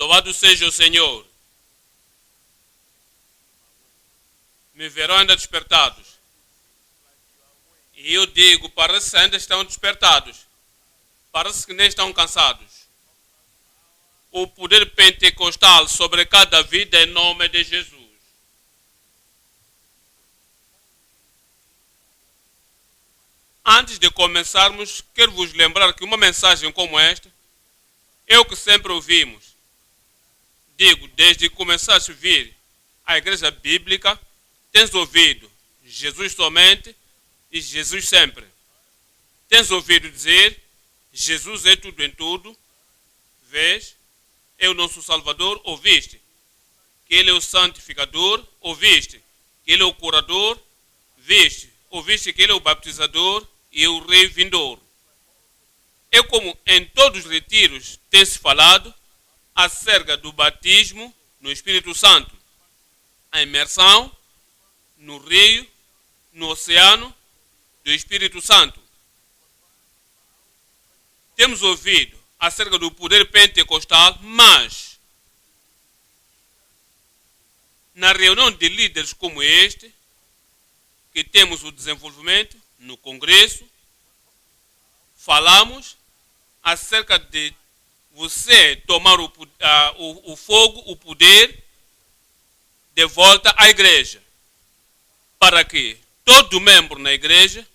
Louvado seja o Senhor. Me verão ainda despertados. E eu digo, parece que ainda estão despertados. Parece que nem estão cansados. O poder pentecostal sobre cada vida em nome de Jesus. Antes de começarmos, quero vos lembrar que uma mensagem como esta é o que sempre ouvimos. Digo, desde que começaste a vir à igreja bíblica, tens ouvido Jesus somente e Jesus sempre. Tens ouvido dizer, Jesus é tudo em tudo. Vês? É o nosso Salvador, ouviste. Que Ele é o santificador, ouviste. Que Ele é o curador, viste. Ouviste que Ele é o baptizador e o rei vindouro. É como em todos os retiros tem-se falado acerca do batismo no Espírito Santo. A imersão no rio, no oceano do Espírito Santo. Temos ouvido acerca do poder pentecostal, mas na reunião de líderes como este, que temos o desenvolvimento no Congresso, falamos acerca de você tomar o fogo, o poder, de volta à igreja, para que todo membro na igreja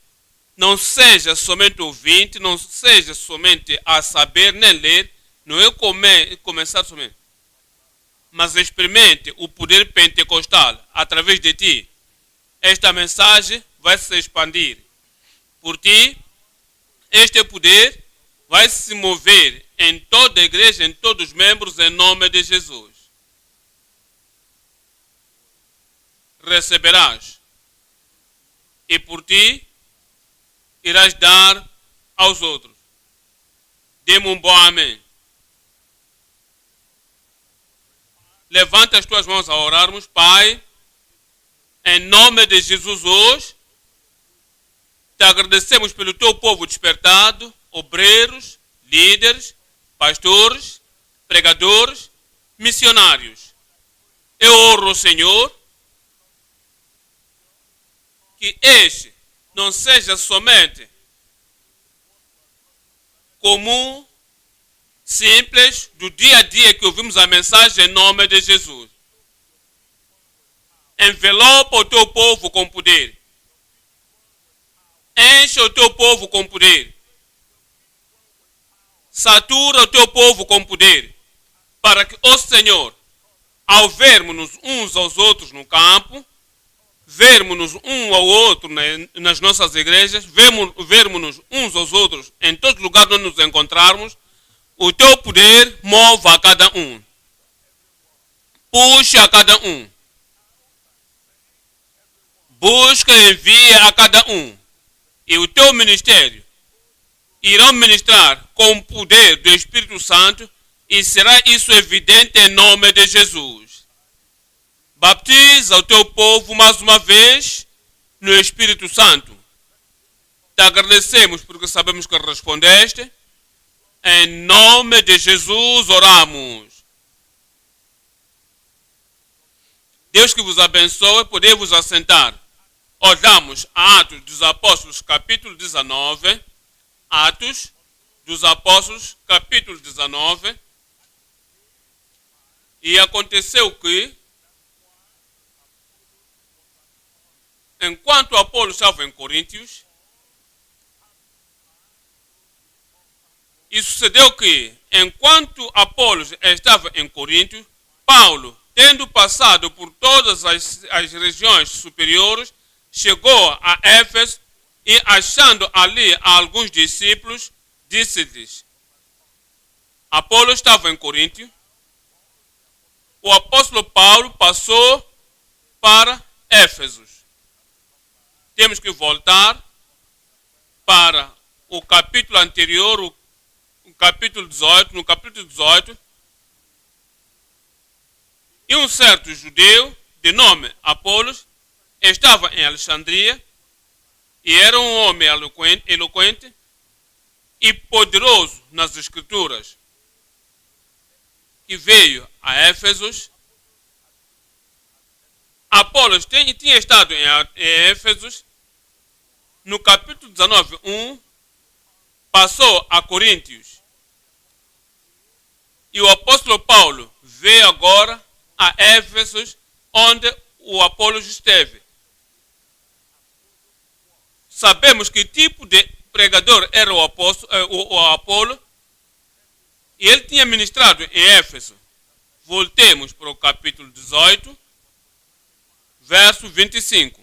não seja somente ouvinte, não seja somente a saber nem ler, não é começar somente, mas experimente o poder pentecostal através de ti. Esta mensagem vai se expandir. Por ti, este poder vai se mover em toda a igreja, em todos os membros, em nome de Jesus. Receberás. E por ti, irás dar aos outros. Dê-me um bom amém. Levanta as tuas mãos a orarmos. Pai, em nome de Jesus hoje, te agradecemos pelo teu povo despertado, obreiros, líderes, pastores, pregadores, missionários. Eu oro, Senhor, que este não seja somente comum, simples, do dia a dia que ouvimos a mensagem em nome de Jesus. Envelopa o teu povo com poder. Enche o teu povo com poder. Satura o teu povo com poder. Para que, ó Senhor, ao vermos-nos uns aos outros no campo, vermos-nos um ao outro nas nossas igrejas, vermos-nos uns aos outros em todo lugar onde nos encontrarmos, o teu poder mova a cada um. Puxa a cada um. Busca e envia a cada um. E o teu ministério irão ministrar com o poder do Espírito Santo e será isso evidente em nome de Jesus. Baptiza o teu povo mais uma vez no Espírito Santo. Te agradecemos porque sabemos que respondeste. Em nome de Jesus oramos. Deus que vos abençoe, podemos assentar. Olhamos a Atos dos Apóstolos, capítulo 19. Atos dos Apóstolos, capítulo 19. E aconteceu que, enquanto Apolo estava em Coríntios, e sucedeu que, enquanto Apolo estava em Coríntios, Paulo, tendo passado por todas as regiões superiores, chegou a Éfeso e, achando ali alguns discípulos, disse-lhes: Apolo estava em Coríntio. O apóstolo Paulo passou para Éfeso. Temos que voltar para o capítulo anterior, o capítulo 18. No capítulo 18, e um certo judeu de nome Apolos estava em Alexandria e era um homem eloquente e poderoso nas Escrituras, que veio a Éfesos. Apolos tinha estado em Éfesos. No capítulo 19, 1, passou a Coríntios. E o apóstolo Paulo veio agora a Éfesos, onde o Apolos esteve. Sabemos que tipo de pregador era o Apolo, e ele tinha ministrado em Éfeso. Voltemos para o capítulo 18, verso 25.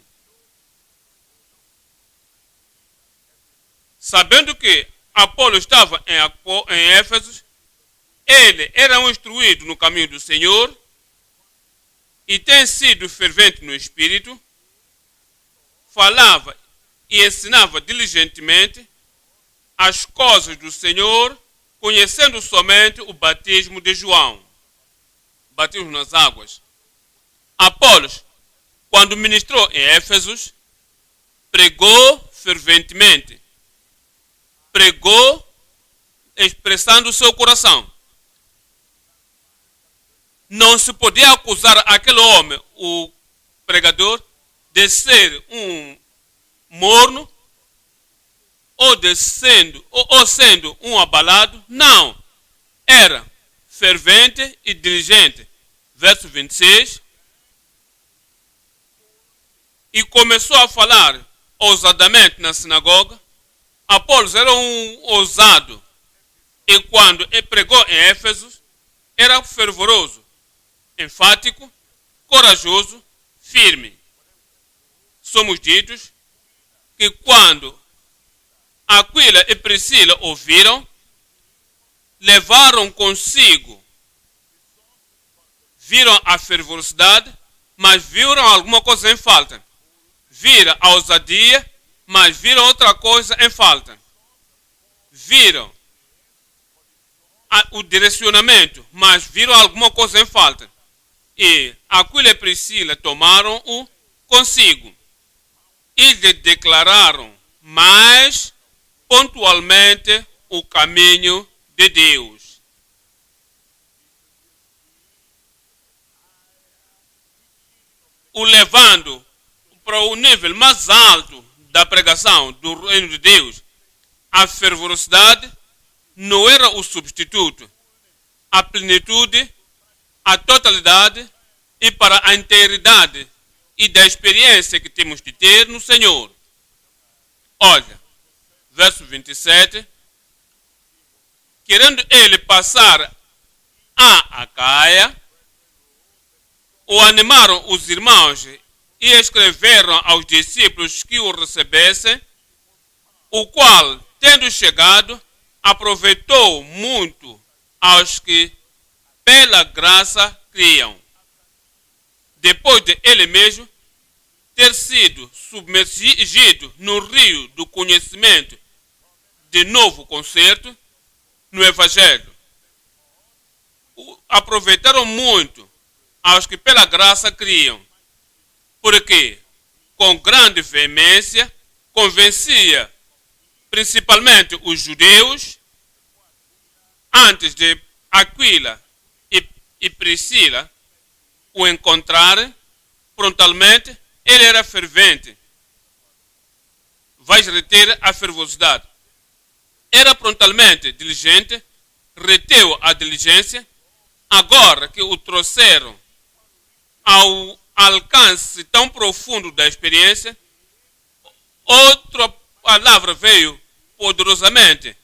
Sabendo que Apolo estava em Éfeso, ele era um instruído no caminho do Senhor e tem sido fervente no Espírito, falava e ensinava diligentemente as coisas do Senhor, conhecendo somente o batismo de João, batismo nas águas. Apolos, quando ministrou em Éfesos, pregou ferventemente, pregou expressando o seu coração. Não se podia acusar aquele homem, o pregador, de ser um morno ou sendo um abalado. Não. Era fervente e diligente. Verso 26. E começou a falar ousadamente na sinagoga. Apolos era um ousado. E quando ele pregou em Éfeso, era fervoroso, enfático, corajoso, firme. Somos ditos que quando Aquila e Priscila ouviram, levaram consigo, viram a fervorosidade, mas viram alguma coisa em falta. Viram a ousadia, mas viram outra coisa em falta. Viram o direcionamento, mas viram alguma coisa em falta. E Aquila e Priscila tomaram-o consigo e lhe declararam mais pontualmente o caminho de Deus. O levando para o nível mais alto da pregação do reino de Deus. A fervorosidade não era o substituto. A plenitude, a totalidade e para a integridade e da experiência que temos de ter no Senhor. Olha, verso 27. Querendo ele passar a Acaia, o animaram os irmãos e escreveram aos discípulos que o recebessem, o qual, tendo chegado, aproveitou muito aos que pela graça criam. Depois de ele mesmo ter sido submergido no rio do conhecimento de novo concerto no Evangelho, aproveitaram muito aos que pela graça criam, porque com grande veemência convencia principalmente os judeus. Antes de Aquila e Priscila o encontrarem frontalmente, ele era fervente. Vais reter a fervorosidade. Era frontalmente diligente, reteu a diligência. Agora que o trouxeram ao alcance tão profundo da experiência, outra palavra veio poderosamente,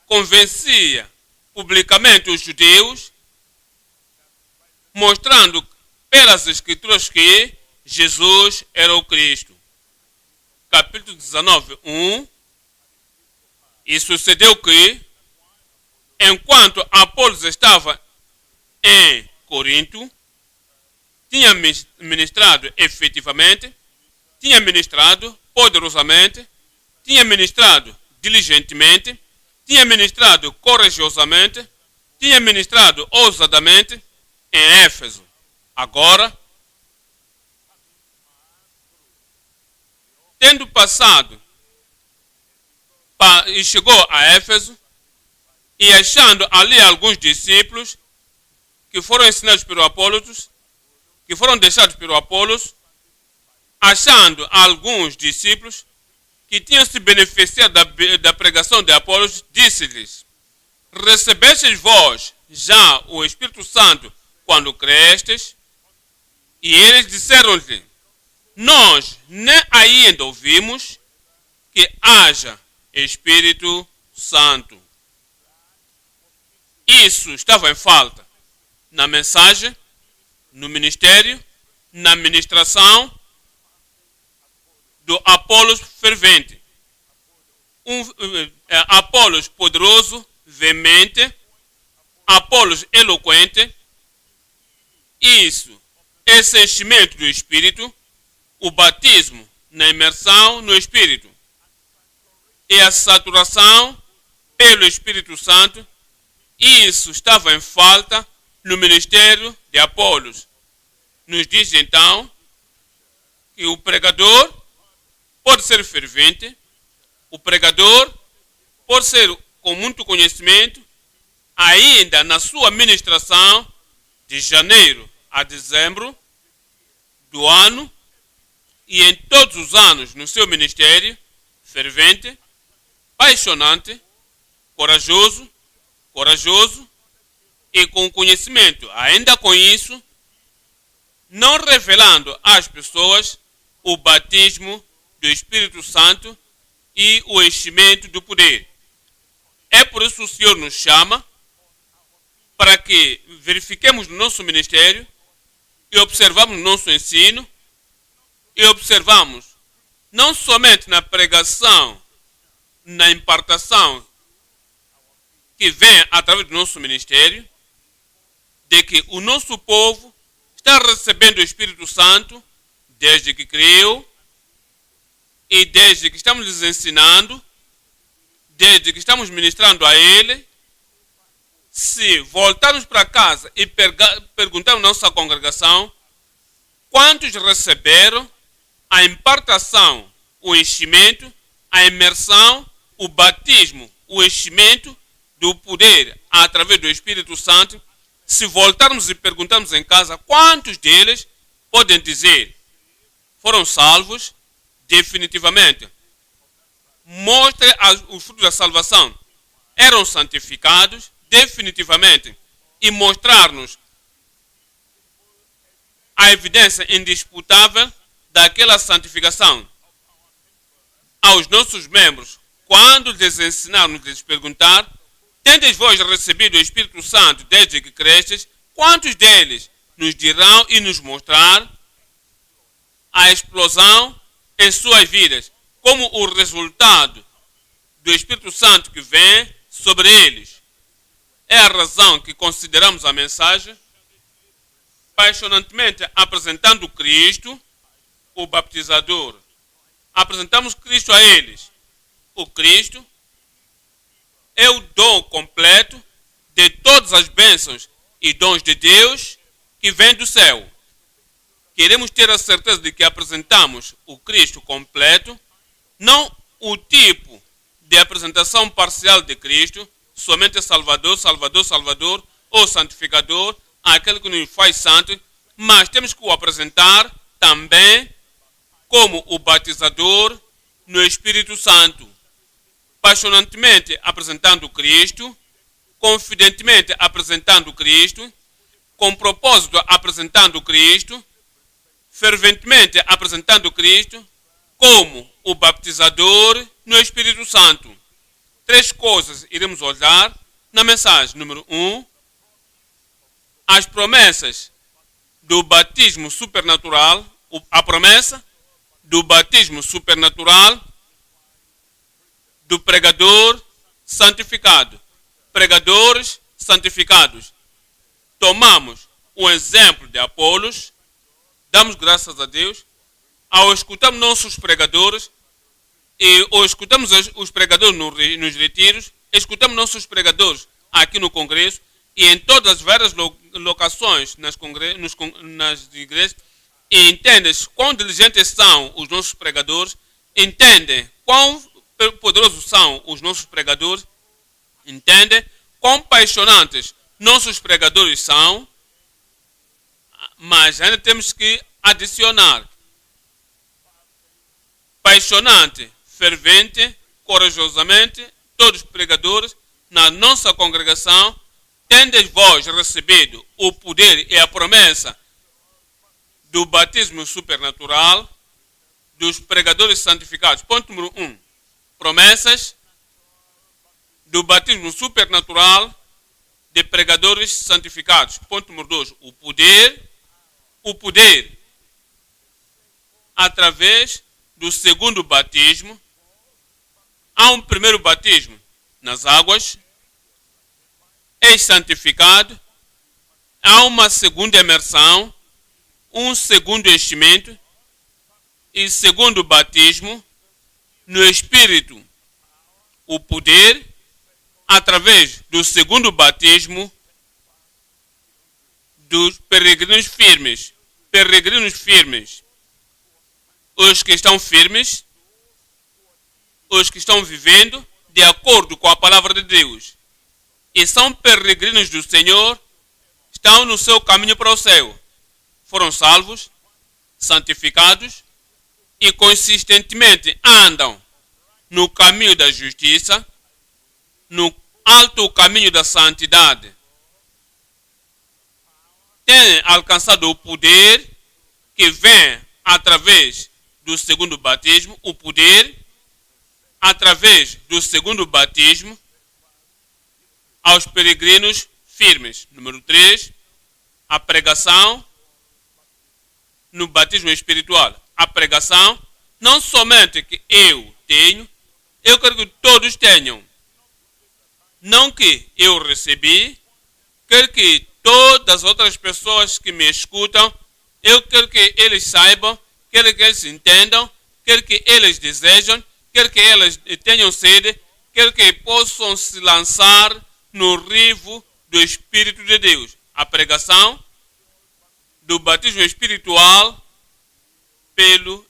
convencia publicamente os judeus, mostrando pelas Escrituras que Jesus era o Cristo. Capítulo 19, 1. E sucedeu que, enquanto Apolos estava em Corinto, tinha ministrado efetivamente, tinha ministrado poderosamente, tinha ministrado diligentemente, tinha ministrado corajosamente, tinha ministrado ousadamente em Éfeso. Agora, tendo passado e chegou a Éfeso, e achando ali alguns discípulos, que foram ensinados pelo Apolos, que foram deixados pelo Apolos, achando alguns discípulos que tinham se beneficiado da pregação de Apolos, disse-lhes: recebestes vós já o Espírito Santo quando crestes? E eles disseram-lhe: nós nem ainda ouvimos que haja Espírito Santo. Isso estava em falta na mensagem, no ministério, na ministração do Apolos fervente. Apolos poderoso, veemente, Apolos eloquente. Isso, esse enchimento do Espírito, o batismo na imersão no Espírito e a saturação pelo Espírito Santo, isso estava em falta no ministério de Apolos. Nos diz então que o pregador pode ser fervente, o pregador pode ser com muito conhecimento, ainda na sua ministração de janeiro a dezembro do ano e em todos os anos no seu ministério, fervente, apaixonante, corajoso e com conhecimento, ainda com isso, não revelando às pessoas o batismo do Espírito Santo e o enchimento do poder. É por isso que o Senhor nos chama para que verifiquemos no nosso ministério e observamos no nosso ensino e observamos não somente na pregação, na impartação que vem através do nosso ministério, de que o nosso povo está recebendo o Espírito Santo desde que criou e desde que estamos lhes ensinando, desde que estamos ministrando a ele. Se voltarmos para casa e perguntarmos à nossa congregação quantos receberam a impartação, o enchimento, a imersão, o batismo, o enchimento do poder através do Espírito Santo, se voltarmos e perguntarmos em casa, quantos deles podem dizer foram salvos definitivamente? Mostre o fruto da salvação. Eram santificados definitivamente e mostrar-nos a evidência indisputável daquela santificação. Aos nossos membros, quando lhes ensinarmos, lhes perguntar: tendes vós recebido o Espírito Santo desde que crestes? Quantos deles nos dirão e nos mostrar a explosão em suas vidas, como o resultado do Espírito Santo que vem sobre eles? É a razão que consideramos a mensagem apaixonantemente apresentando Cristo, o baptizador. Apresentamos Cristo a eles. O Cristo é o dom completo de todas as bênçãos e dons de Deus que vem do céu. Queremos ter a certeza de que apresentamos o Cristo completo, não o tipo de apresentação parcial de Cristo, somente Salvador, ou santificador, aquele que nos faz santo, mas temos que o apresentar também como o batizador no Espírito Santo. Apaixonantemente apresentando Cristo, confidentemente apresentando Cristo, com propósito apresentando Cristo, ferventemente apresentando Cristo, como o baptizador no Espírito Santo. 3 coisas iremos olhar na mensagem. Número 1, as promessas do batismo supernatural, a promessa do batismo supernatural do pregador santificado. Pregadores santificados. Tomamos o exemplo de Apolos, damos graças a Deus, ao escutarmos nossos pregadores, ou escutamos os pregadores nos retiros, escutamos nossos pregadores aqui no congresso e em todas as várias locações nas igrejas, e entendes quão diligentes são os nossos pregadores, entendem quão poderosos são os nossos pregadores, entendem quão apaixonantes nossos pregadores são, Mas ainda temos que adicionar: apaixonante, fervente, corajosamente, todos os pregadores na nossa congregação, tendes vós recebido o poder e a promessa do batismo supernatural dos pregadores santificados. Ponto número 1. Promessas do batismo supernatural de pregadores santificados. Ponto número 2. O poder através do segundo batismo. Há um primeiro batismo nas águas, és santificado. Há uma segunda imersão, um segundo enchimento e segundo batismo no Espírito. O poder através do segundo batismo dos peregrinos firmes. Peregrinos firmes. Os que estão firmes, os que estão vivendo de acordo com a palavra de Deus e são peregrinos do Senhor, estão no seu caminho para o céu. Foram salvos, santificados e consistentemente andam no caminho da justiça, no alto caminho da santidade. Têm alcançado o poder que vem através do segundo batismo, o poder através do segundo batismo aos peregrinos firmes. Número 3, a pregação no batismo espiritual. A pregação, não somente que eu tenho, eu quero que todos tenham. Não que eu recebi, quero que todas as outras pessoas que me escutam, eu quero que eles saibam, quero que eles entendam, quero que eles desejam, quero que eles tenham sede, quero que possam se lançar no rivo do Espírito de Deus. A pregação do batismo espiritual pelo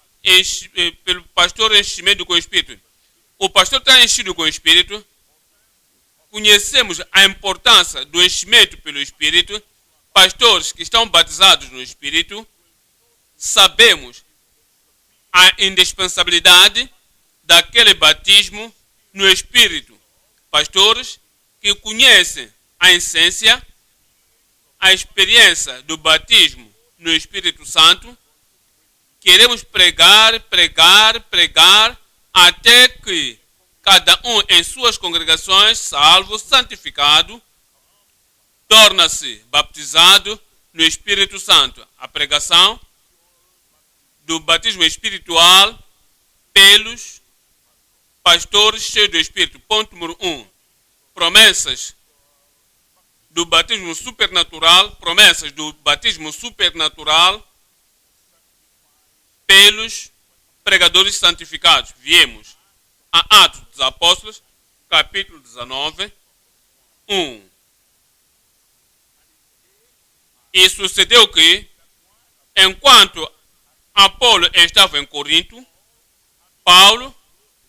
pastor enchimento com o Espírito. O pastor está enchido com o Espírito. Conhecemos a importância do enchimento pelo Espírito. Pastores que estão batizados no Espírito, sabemos a indispensabilidade daquele batismo no Espírito. Pastores que conhecem a essência, a experiência do batismo no Espírito Santo, queremos pregar até que cada um em suas congregações, salvo, santificado, torna-se baptizado no Espírito Santo. A pregação do batismo espiritual pelos pastores cheios do Espírito. Ponto número 1. Promessas do batismo supernatural. Promessas do batismo supernatural pelos pregadores santificados. Viemos a Atos dos Apóstolos, capítulo 19, 1. E sucedeu que, enquanto Apolo estava em Corinto, Paulo,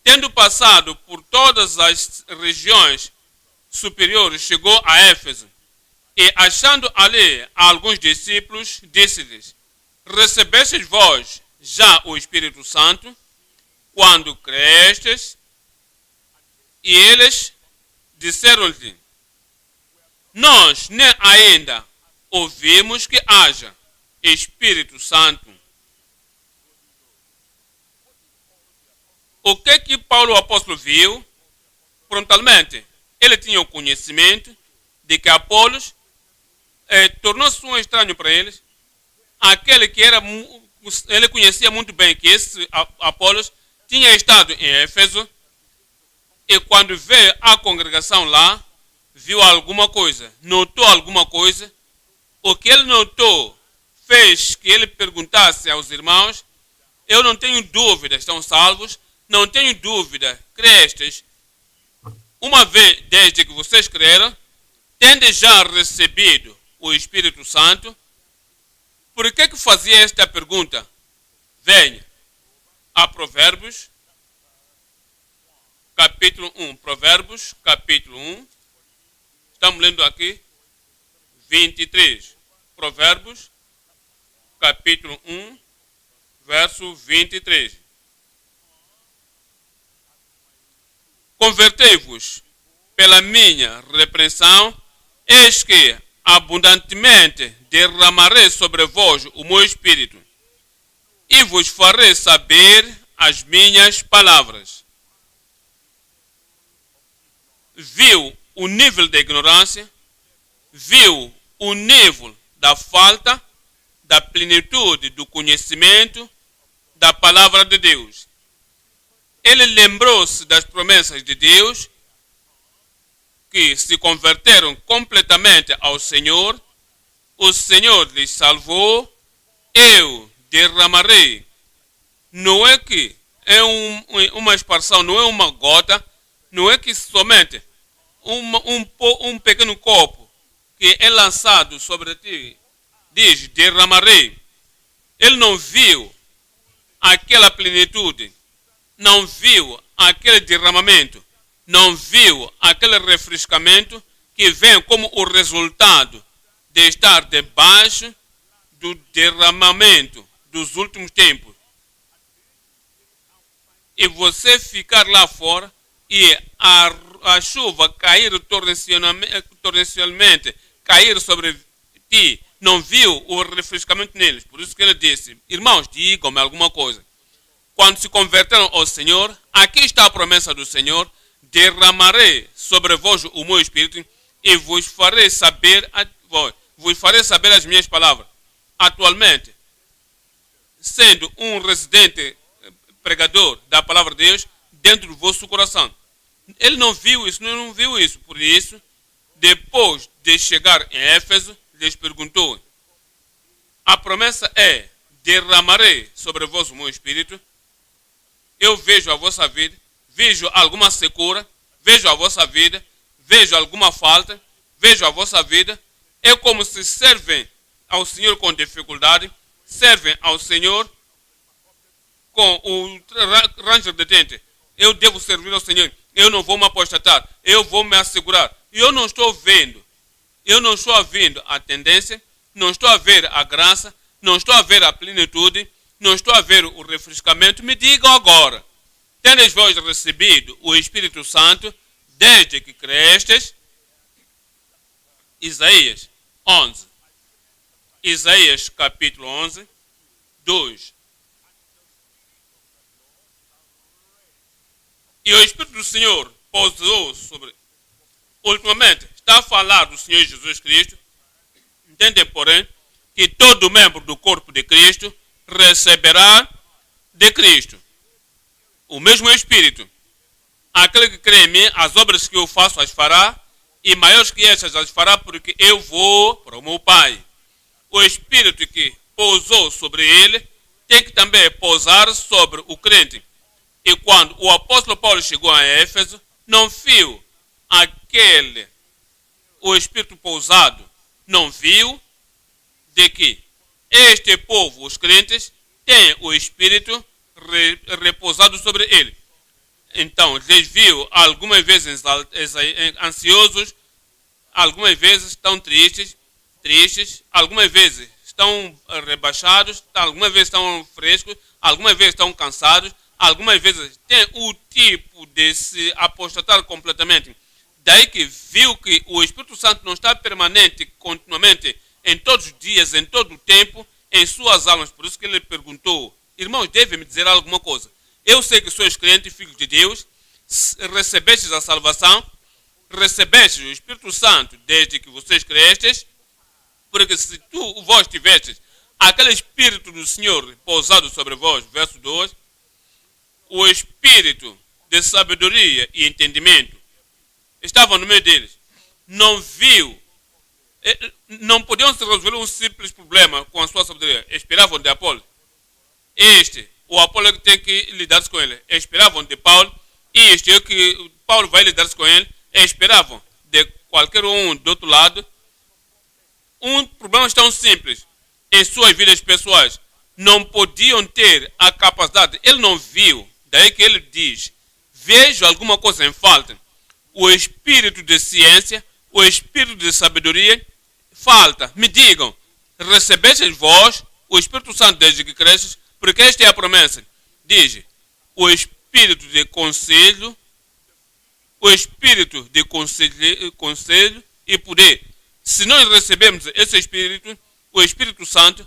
tendo passado por todas as regiões superiores, chegou a Éfeso e, achando ali alguns discípulos, disse-lhes: recebestes vós já o Espírito Santo quando crestes? E eles disseram-lhe: nós nem ainda ouvimos que haja Espírito Santo. O que Paulo o apóstolo viu? Prontamente, ele tinha o conhecimento de que Apolos tornou-se um estranho para eles. Aquele que ele conhecia muito bem que esse Apolos tinha estado em Éfeso e quando veio à congregação lá, viu alguma coisa, notou alguma coisa. O que ele notou fez que ele perguntasse aos irmãos: eu não tenho dúvida, estão salvos, não tenho dúvida, crestes. Uma vez, desde que vocês creram, tende já recebido o Espírito Santo. Por que fazia esta pergunta? Venha a Provérbios, capítulo 1. Provérbios, capítulo 1. Estamos lendo aqui 23. Provérbios, capítulo 1, verso 23. Convertei-vos pela minha repreensão, eis que abundantemente derramarei sobre vós o meu espírito, e vos farei saber as minhas palavras. Viu o nível da ignorância, viu o nível da falta da plenitude do conhecimento da palavra de Deus. Ele lembrou-se das promessas de Deus, que se converteram completamente ao Senhor, o Senhor lhes salvou, eu derramarei. Não é que é uma expansão, não é uma gota, não é que somente um pequeno copo que é lançado sobre ti, diz, derramarei. Ele não viu aquela plenitude, não viu aquele derramamento, não viu aquele refrescamento que vem como o resultado de estar debaixo do derramamento dos últimos tempos. E você ficar lá fora e a chuva cair torrencialmente, cair sobre ti, não viu o refrescamento neles. Por isso que ele disse, irmãos, digam-me alguma coisa. Quando se converteram ao Senhor, aqui está a promessa do Senhor, derramarei sobre vós o meu espírito e vos farei saber as minhas palavras. Atualmente, sendo um residente pregador da palavra de Deus dentro do vosso coração. Ele não viu isso, por isso, depois de chegar em Éfeso, lhes perguntou, a promessa é, derramarei sobre vós o meu espírito, eu vejo a vossa vida, vejo alguma secura, vejo a vossa vida, vejo alguma falta, vejo a vossa vida, é como se servem ao Senhor com dificuldade, servem ao Senhor com o ranger de dente. Eu devo servir ao Senhor, eu não vou me apostatar, eu vou me assegurar. Eu não estou vendo a tendência, não estou a ver a graça, não estou a ver a plenitude, não estou a ver o refrescamento. Me digam agora, tendes vós recebido o Espírito Santo desde que crestes? Isaías 11. Isaías capítulo 11, 2. E o Espírito do Senhor pousou sobre... Ultimamente, está a falar do Senhor Jesus Cristo. Entendem, porém, que todo membro do corpo de Cristo receberá de Cristo o mesmo Espírito. Aquele que crê em mim, as obras que eu faço as fará, e maiores que estas as fará, porque eu vou para o meu Pai. O Espírito que pousou sobre ele tem que também pousar sobre o crente. E quando o apóstolo Paulo chegou a Éfeso, não viu o Espírito pousado, não viu de que este povo, os crentes, tem o Espírito repousado sobre ele. Então, eles viu algumas vezes ansiosos, algumas vezes estão tristes, algumas vezes estão rebaixados, algumas vezes estão frescos, algumas vezes estão cansados, algumas vezes tem o tipo de se apostatar completamente. Daí que viu que o Espírito Santo não está permanente, continuamente, em todos os dias, em todo o tempo, em suas almas. Por isso que ele perguntou, irmãos, devem me dizer alguma coisa. Eu sei que sois crentes, filhos de Deus, recebestes a salvação, recebestes o Espírito Santo desde que vocês crestes, porque se vós tivestes aquele Espírito do Senhor pousado sobre vós, verso 2, o Espírito de sabedoria e entendimento estava no meio deles. Não viu, não podiam se resolver um simples problema com a sua sabedoria. Esperavam de Apolo. O Apolo tem que lidar com ele. Esperavam de Paulo. E este é que Paulo vai lidar com ele. Esperavam de qualquer um do outro lado. Um problema tão simples em suas vidas pessoais. Não podiam ter a capacidade. Ele não viu. Daí que ele diz, vejo alguma coisa em falta. O espírito de ciência, o espírito de sabedoria, falta. Me digam, recebestes vós o Espírito Santo desde que cresces, porque esta é a promessa. Diz, o Espírito de conselho, o Espírito de conselho e poder. Se nós recebemos esse Espírito, o Espírito Santo,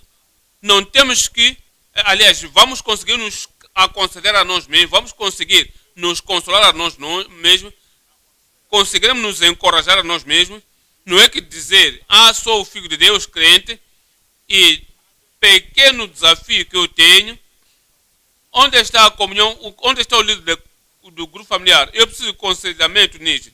não temos que, aliás, vamos conseguir nos aconselhar a nós mesmos, vamos conseguir nos consolar a nós mesmos, conseguiremos nos encorajar a nós mesmos. Não é que dizer, sou o Filho de Deus, crente, e pequeno desafio que eu tenho, onde está a comunhão, onde está o líder do grupo familiar? Eu preciso de aconselhamento nisso.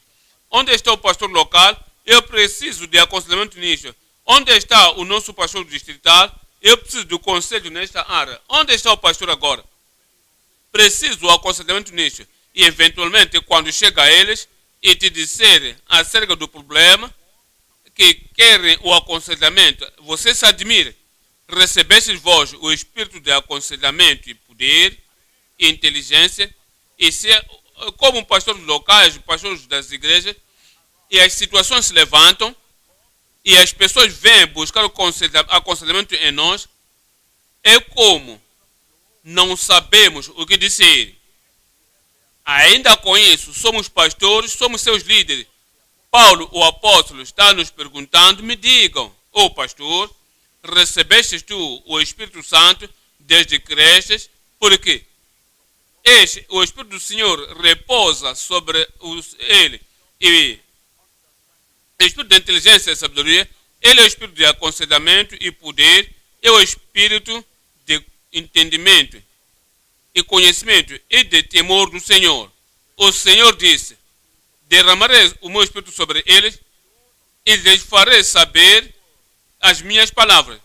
Onde está o pastor local? Eu preciso de aconselhamento nisso. Onde está o nosso pastor distrital? Eu preciso do conselho nesta área. Onde está o pastor agora? Preciso do aconselhamento nisso. E eventualmente, quando chega a eles e te disserem acerca do problema, que querem o aconselhamento, você se admira. Recebestes vós o espírito de aconselhamento e poder e inteligência, e se, como pastores locais, pastores das igrejas, e as situações se levantam, e as pessoas vêm buscar o aconselhamento em nós, é como não sabemos o que dizer. Ainda com isso, somos pastores, somos seus líderes. Paulo, o apóstolo, está nos perguntando, me digam, pastor, recebestes tu o Espírito Santo desde que cresces, porque o Espírito do Senhor repousa sobre ele, e o Espírito de inteligência e sabedoria, ele é o Espírito de aconselhamento e poder, é o Espírito de entendimento e conhecimento e de temor do Senhor. O Senhor disse, derramarei o meu Espírito sobre eles e lhes farei saber as minhas palavras.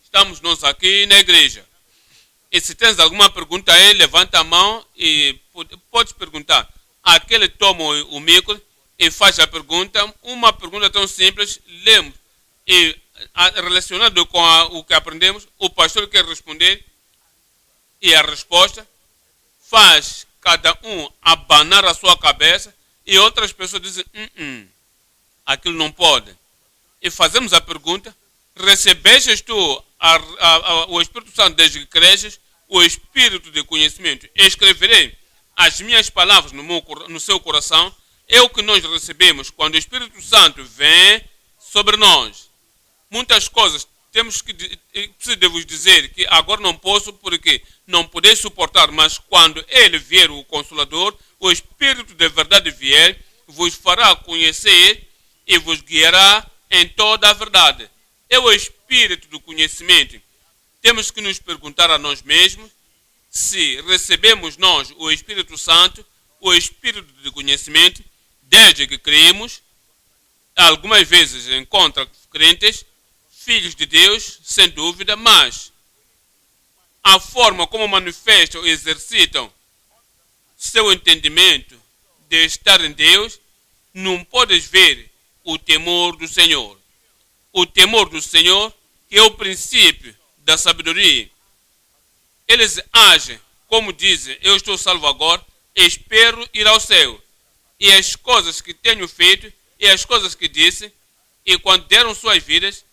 Estamos nós aqui na igreja. E se tens alguma pergunta aí, levanta a mão e podes perguntar. Aquele toma o micro e faz a pergunta. Uma pergunta tão simples, lemos. E relacionado com o que aprendemos, o pastor quer responder e a resposta faz cada um abanar a sua cabeça e outras pessoas dizem, aquilo não pode. E fazemos a pergunta, recebestes tu o Espírito Santo desde que cresces, o Espírito de conhecimento? Escreverei as minhas palavras no seu coração. É o que nós recebemos quando o Espírito Santo vem sobre nós. Muitas coisas preciso de vos dizer que agora não posso porque não podeis suportar, mas quando ele vier, o Consolador, o Espírito de verdade vier, vos fará conhecer e vos guiará em toda a verdade. É o Espírito do conhecimento. Temos que nos perguntar a nós mesmos se recebemos nós o Espírito Santo, o Espírito de conhecimento, desde que cremos. Algumas vezes encontra crentes, filhos de Deus, sem dúvida, mas a forma como manifestam e exercitam seu entendimento de estar em Deus, não podes ver o temor do Senhor. O temor do Senhor, que é o princípio da sabedoria. Eles agem, como dizem, eu estou salvo agora, espero ir ao céu. E as coisas que tenho feito, e as coisas que disse, e quando deram suas vidas,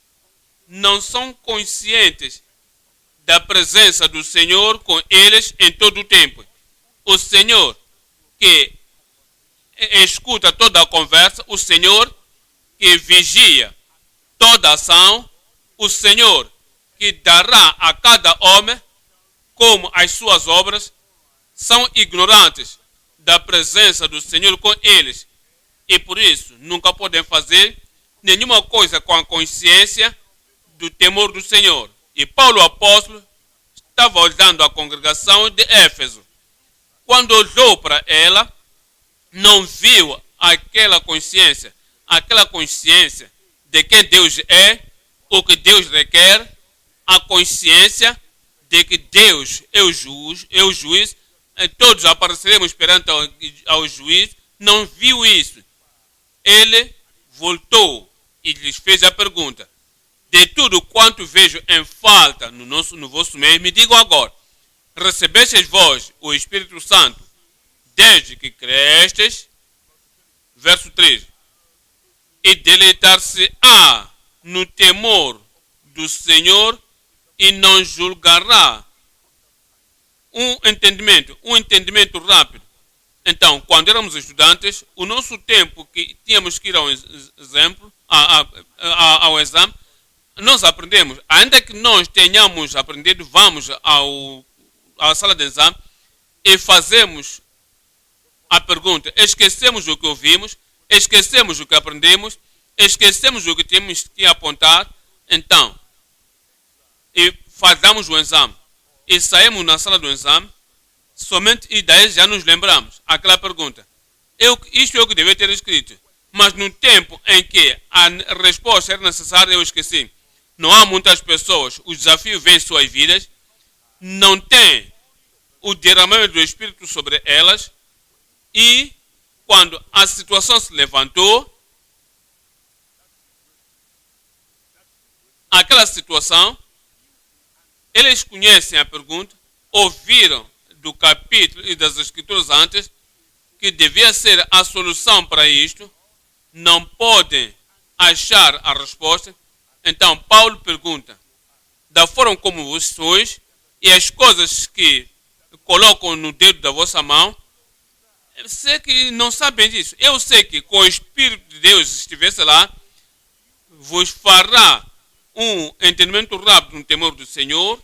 não são conscientes da presença do Senhor com eles em todo o tempo. O Senhor que escuta toda a conversa, o Senhor que vigia toda a ação, o Senhor que dará a cada homem como as suas obras, são ignorantes da presença do Senhor com eles. E por isso nunca podem fazer nenhuma coisa com a consciência do temor do Senhor. E Paulo, apóstolo, estava olhando a congregação de Éfeso. Quando olhou para ela, não viu aquela consciência de quem Deus é, o que Deus requer, a consciência de que Deus é o juiz, todos apareceremos perante ao juiz. Não viu isso. Ele voltou e lhes fez a pergunta: de tudo quanto vejo em falta no vosso meio, me digam agora, recebestes vós o Espírito Santo desde que crestes? Verso 3. E deleitar-se-á no temor do Senhor e não julgará um entendimento rápido. Então, quando éramos estudantes, o nosso tempo que tínhamos que ir ao exemplo, ao exame, nós aprendemos. Ainda que nós tenhamos aprendido, vamos à sala de exame e fazemos a pergunta. Esquecemos o que ouvimos, esquecemos o que aprendemos, esquecemos o que temos que apontar. Então, e fazemos o exame. E saímos na sala do exame, somente e daí já nos lembramos. Aquela pergunta. Isto é o que devia ter escrito. Mas no tempo em que a resposta era necessária, eu esqueci. Não há muitas pessoas, o desafio vem em suas vidas, não tem o derramamento do Espírito sobre elas, e quando a situação se levantou, aquela situação, eles conhecem a pergunta, ouviram do capítulo e das escrituras antes, que devia ser a solução para isto, não podem achar a resposta. Então Paulo pergunta, da forma como vós sois, e as coisas que colocam no dedo da vossa mão, eu sei que não sabem disso. Eu sei que com o Espírito de Deus estivesse lá, vos fará um entendimento rápido no temor do Senhor,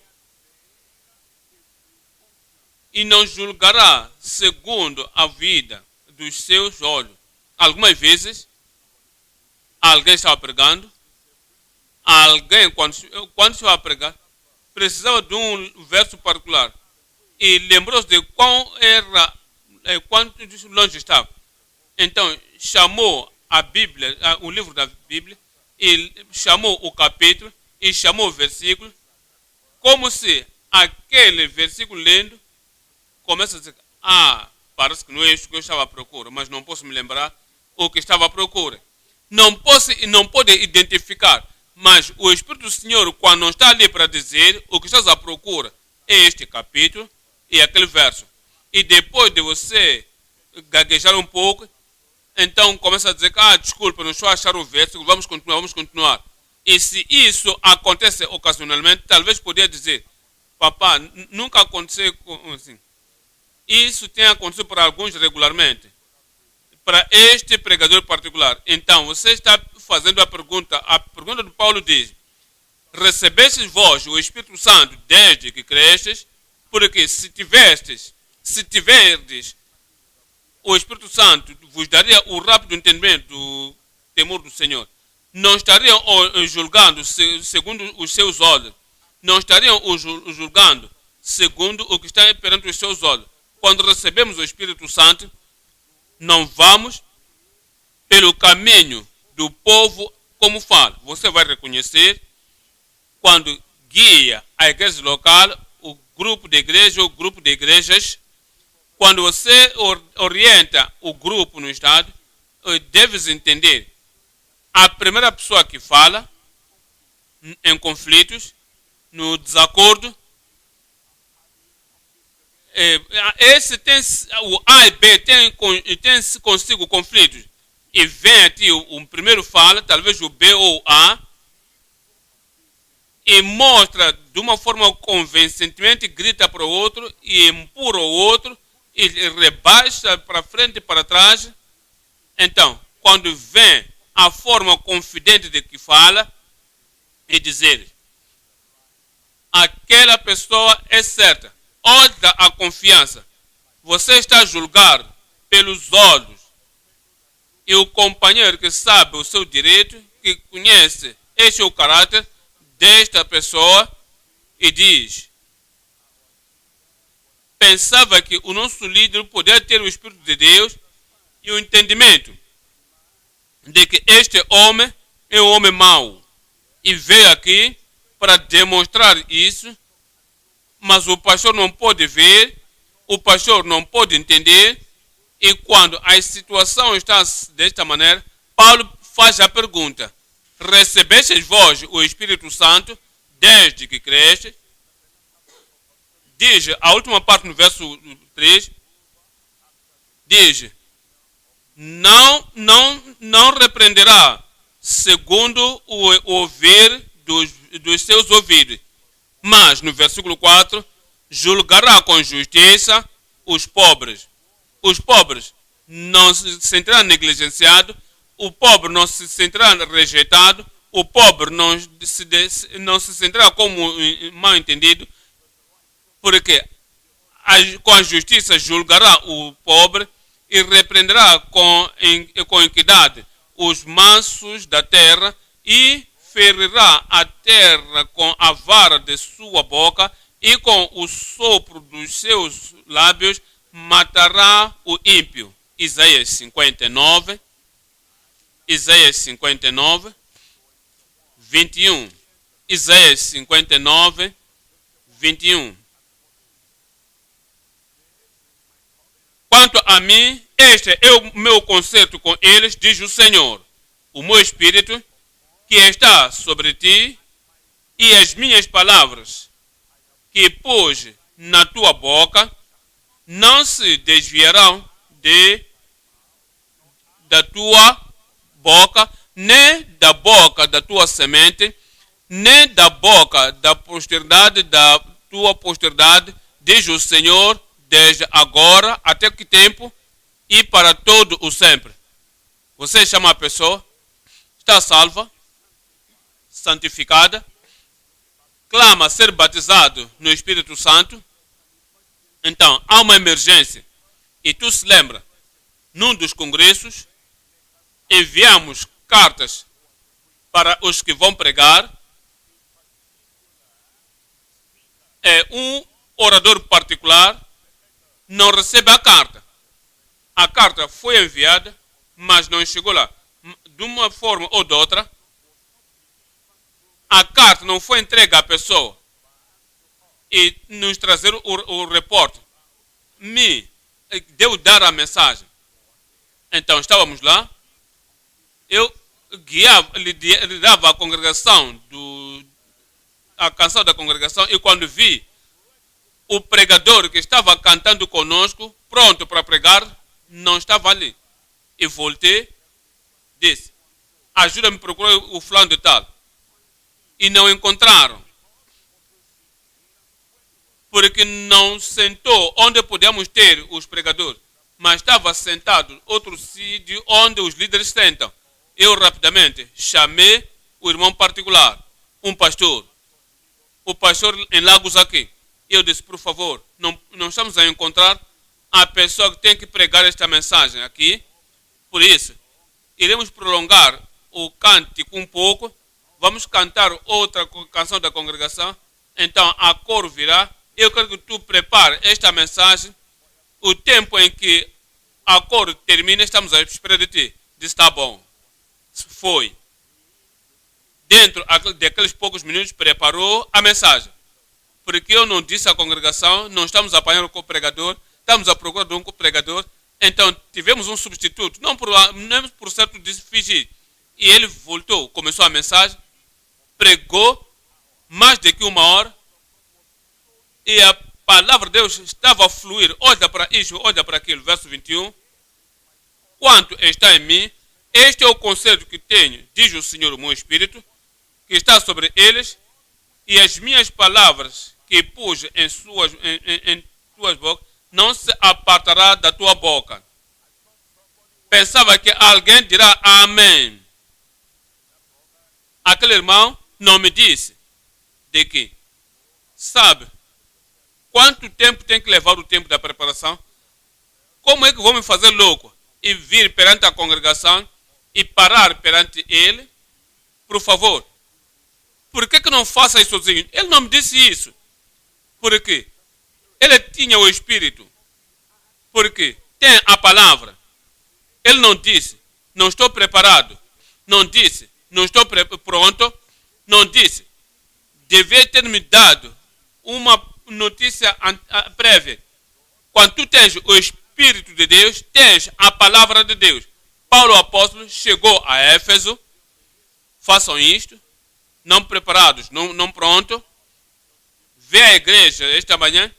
e não julgará segundo a vida dos seus olhos. Algumas vezes, alguém estava pregando, alguém, quando estava a pregar, precisava de um verso particular e lembrou-se de quanto longe estava. Então, chamou a Bíblia, o livro da Bíblia, e chamou o capítulo e chamou o versículo, como se aquele versículo lendo começa a dizer, parece que não é isso que eu estava à procura, mas não posso me lembrar o que estava à procura. Não pode identificar, mas o Espírito do Senhor, quando não está ali para dizer o que estás à procura, é este capítulo e aquele verso. E depois de você gaguejar um pouco, então começa a dizer, desculpa, não estou a achar o verso, vamos continuar. E se isso acontece ocasionalmente, talvez poderia dizer, papá, nunca aconteceu assim. Isso tem acontecido para alguns regularmente. Para este pregador particular. Então, você está fazendo a pergunta do Paulo diz, recebestes vós o Espírito Santo desde que crestes, porque se tiverdes o Espírito Santo vos daria o rápido entendimento do temor do Senhor. Não estariam julgando segundo os seus olhos. Não estariam julgando segundo o que está perante os seus olhos. Quando recebemos o Espírito Santo, não vamos pelo caminho do povo como fala. Você vai reconhecer quando guia a igreja local, o grupo de igreja ou grupo de igrejas. Quando você orienta o grupo no Estado, deves entender a primeira pessoa que fala em conflitos, no desacordo, o A e B tem consigo conflitos e vem a ti o primeiro fala, talvez o B ou o A, e mostra de uma forma convincentemente, grita para o outro e empurra o outro e rebaixa para frente e para trás. Então, quando vem a forma confidente de que fala e dizer aquela pessoa é certa, ouça a confiança. Você está a julgar pelos olhos e o companheiro que sabe o seu direito, que conhece este é o caráter desta pessoa e diz, pensava que o nosso líder poderia ter o Espírito de Deus e o entendimento de que este homem é um homem mau e veio aqui para demonstrar isso, mas o pastor não pode ver, o pastor não pode entender, e quando a situação está desta maneira, Paulo faz a pergunta, recebestes vós o Espírito Santo desde que cresce? Diz, a última parte no verso 3, diz, não repreenderá segundo o ouvir dos seus ouvidos, Mas, no versículo 4, julgará com justiça os pobres. Os pobres não se sentirá negligenciado, o pobre não se sentirá rejeitado, o pobre não se sentirá como mal entendido, porque com a justiça julgará o pobre e repreenderá com equidade os mansos da terra e ferirá a terra com a vara de sua boca e com o sopro dos seus lábios matará o ímpio. Isaías 59, 21. Isaías 59, 21. Quanto a mim, este é o meu concerto com eles, diz o Senhor, o meu Espírito, que está sobre ti, e as minhas palavras que pus na tua boca não se desviarão da tua boca, nem da boca da tua semente, nem da boca da posteridade da tua posteridade, diz o Senhor, desde agora até que tempo e para todo o sempre. Você chama a pessoa, está salva, santificada, clama ser batizado no Espírito Santo. Então, há uma emergência. E tu se lembra, num dos congressos, enviamos cartas para os que vão pregar. Um orador particular não recebe a carta. A carta foi enviada, mas não chegou lá. De uma forma ou de outra, a carta não foi entregue à pessoa e nos trazer o reporte. Deu dar a mensagem. Então estávamos lá, eu liderava a congregação, a canção da congregação, e quando vi o pregador que estava cantando conosco, pronto para pregar, não estava ali. E voltei, disse, ajuda-me a procurar o fulano de tal. E não encontraram. Porque não sentou onde podíamos ter os pregadores, mas estava sentado outro sítio onde os líderes sentam. Eu rapidamente chamei o irmão particular, um pastor, o pastor em Lagos aqui. Eu disse, por favor, não estamos a encontrar a pessoa que tem que pregar esta mensagem aqui. Por isso, iremos prolongar o cântico um pouco. Vamos cantar outra canção da congregação. Então, a cor virá. Eu quero que tu prepare esta mensagem. O tempo em que a cor termina, estamos à espera de ti. Disse, tá bom. Foi. Dentro daqueles poucos minutos, preparou a mensagem. Porque eu não disse à congregação, não estamos a apanhar o co-pregador, estamos à procura de um co-pregador. Então, tivemos um substituto, não por certo de fingir. E ele voltou, começou a mensagem, pregou mais de que 1 hora, e a palavra de Deus estava a fluir, olha para isso, olha para aquilo, verso 21. Quanto está em mim, este é o conselho que tenho, diz o Senhor, o meu Espírito, que está sobre eles, e as minhas palavras que pus em tuas bocas, não se apartará da tua boca. Pensava que alguém dirá amém. Aquele irmão não me disse de que, sabe, quanto tempo tem que levar o tempo da preparação? Como é que vou me fazer louco e vir perante a congregação e parar perante ele? Por favor, por que não faça isso sozinho? Ele não me disse isso. Porque ele tinha o Espírito. Porque tem a palavra. Ele não disse, não estou preparado. Não disse, não estou pronto. Não disse, devia ter me dado uma notícia prévia. Quando tu tens o Espírito de Deus, tens a palavra de Deus. Paulo, o apóstolo, chegou a Éfeso. Façam isto. Não preparados, não pronto. Vê a igreja esta manhã,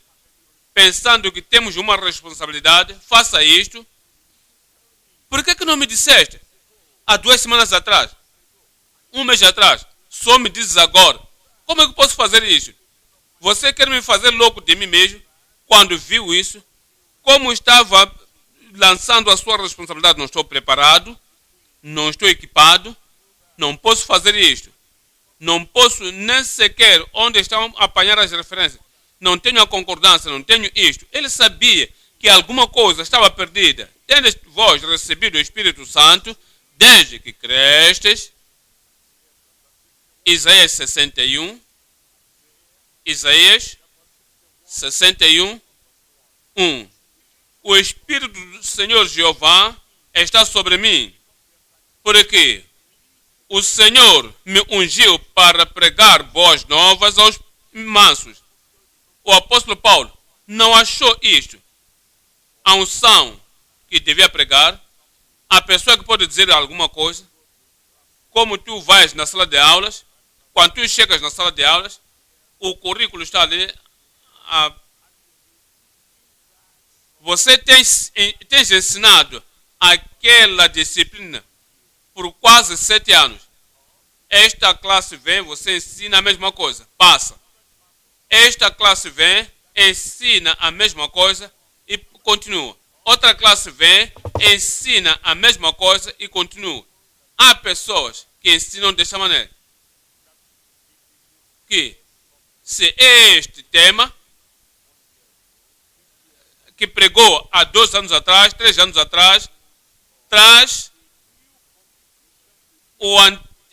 pensando que temos uma responsabilidade. Faça isto. Por que não me disseste? Há 2 semanas atrás, 1 mês atrás, só me dizes agora. Como é que posso fazer isso? Você quer me fazer louco de mim mesmo? Quando viu isso, como estava lançando a sua responsabilidade, não estou preparado, não estou equipado, não posso fazer isto. Não posso nem sequer onde estão a apanhar as referências. Não tenho a concordância, não tenho isto. Ele sabia que alguma coisa estava perdida. Tendes vós recebido o Espírito Santo desde que crestes. Isaías 61. Isaías 61, 1. O Espírito do Senhor Jeová está sobre mim. Porque o Senhor me ungiu para pregar boas novas aos mansos. O apóstolo Paulo não achou isto. A unção que devia pregar, a pessoa que pode dizer alguma coisa, como tu vais na sala de aulas, quando tu chegas na sala de aulas, o currículo está ali. Você tens ensinado aquela disciplina por quase 7 anos. Esta classe vem, você ensina a mesma coisa, passa. Esta classe vem, ensina a mesma coisa e continua. Outra classe vem, ensina a mesma coisa e continua. Há pessoas que ensinam desta maneira. Que se este tema que pregou há 2 anos atrás, 3 anos atrás, traz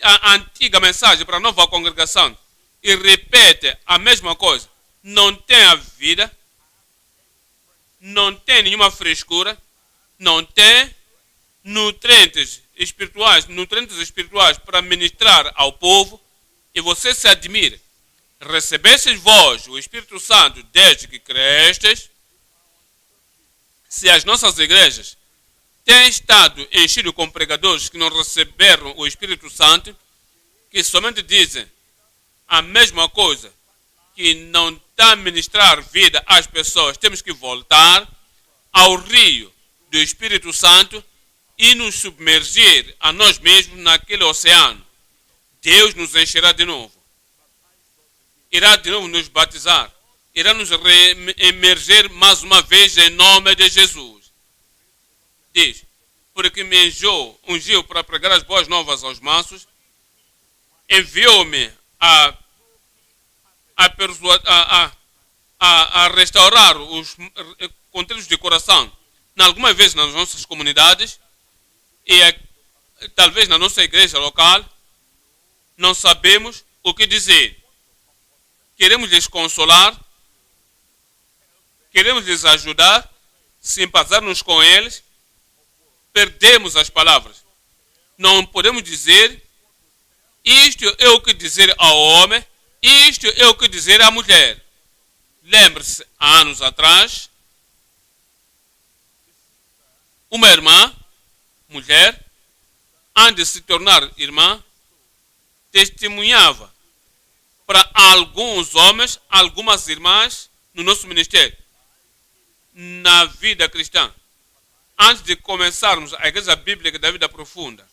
a antiga mensagem para a nova congregação e repete a mesma coisa, não tem a vida, não tem nenhuma frescura, não tem nutrientes espirituais para ministrar ao povo, e você se admira. Recebestes vós o Espírito Santo desde que crestes. Se as nossas igrejas têm estado enchidas com pregadores que não receberam o Espírito Santo, que somente dizem a mesma coisa, que não está a ministrar vida às pessoas, temos que voltar ao rio do Espírito Santo e nos submergir a nós mesmos naquele oceano. Deus nos encherá de novo. Irá de novo nos batizar. Irá nos emerger mais uma vez em nome de Jesus. Diz, porque me ungiu para pregar as boas novas aos mansos, enviou-me a restaurar os contritos de coração, algumas vezes nas nossas comunidades, e talvez na nossa igreja local, não sabemos o que dizer. Queremos lhes consolar, queremos lhes ajudar, simpatizarmos com eles, perdemos as palavras. Não podemos dizer, isto é o que dizer ao homem, isto é o que dizer à mulher. Lembre-se, há anos atrás, uma irmã, mulher, antes de se tornar irmã, testemunhava para alguns homens, algumas irmãs no nosso ministério, na vida cristã. Antes de começarmos a Igreja Bíblica da Vida Profunda,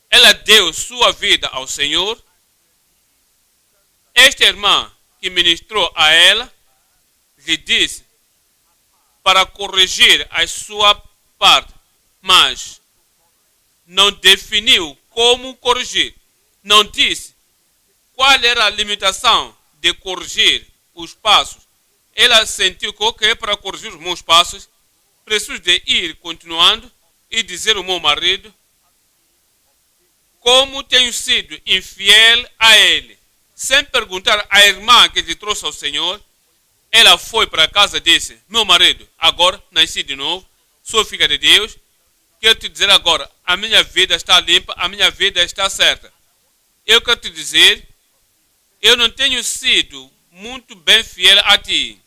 ela deu sua vida ao Senhor. Esta irmã que ministrou a ela, lhe disse para corrigir a sua parte, mas não definiu como corrigir. Não disse qual era a limitação de corrigir os passos. Ela sentiu que para corrigir os meus passos, preciso de ir continuando e dizer ao meu marido como tenho sido infiel a ele. Sem perguntar à irmã que lhe trouxe ao Senhor, ela foi para casa e disse, meu marido, agora nasci de novo, sou filha de Deus, quero te dizer agora, a minha vida está limpa, a minha vida está certa. Eu quero te dizer, eu não tenho sido muito bem fiel a ti.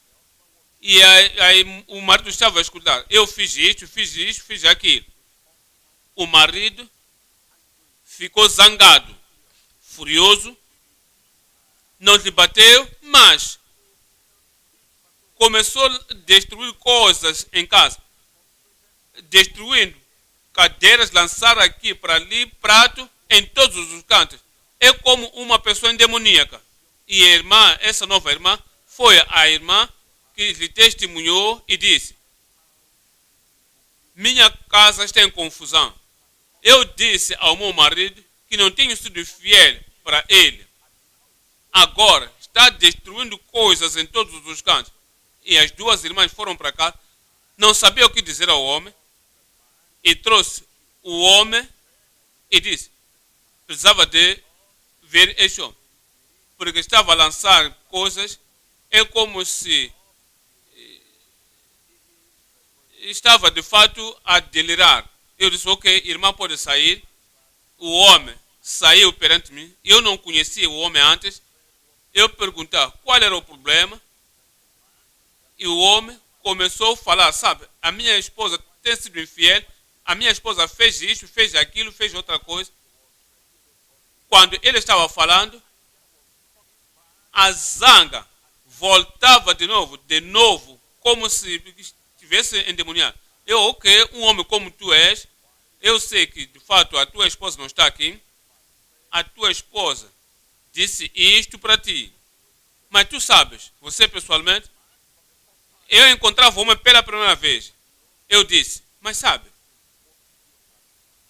E aí o marido estava a escutar, eu fiz isto, fiz aquilo. O marido ficou zangado, furioso, não lhe bateu, mas começou a destruir coisas em casa. Destruindo cadeiras, lançar aqui para ali, prato, em todos os cantos. É como uma pessoa endemoníaca. E a irmã, essa nova irmã, foi a irmã que lhe testemunhou e disse: minha casa está em confusão. Eu disse ao meu marido que não tenho sido fiel para ele. Agora está destruindo coisas em todos os cantos. E as duas irmãs foram para cá, não sabia o que dizer ao homem, e trouxe o homem e disse: precisava de ver este homem, porque estava a lançar coisas, é como se estava de fato a delirar. Eu disse: ok, irmã pode sair. O homem saiu perante mim, eu não conhecia o homem antes. Eu perguntei qual era o problema, e o homem começou a falar: sabe, a minha esposa tem sido infiel, a minha esposa fez isto, fez aquilo, fez outra coisa. Quando ele estava falando, a zanga voltava de novo, como se estivesse endemoniado. Eu, ok, um homem como tu és, eu sei que de fato a tua esposa não está aqui, a tua esposa disse isto para ti, mas tu sabes, você pessoalmente, eu encontrava o homem pela primeira vez. Eu disse: mas sabe,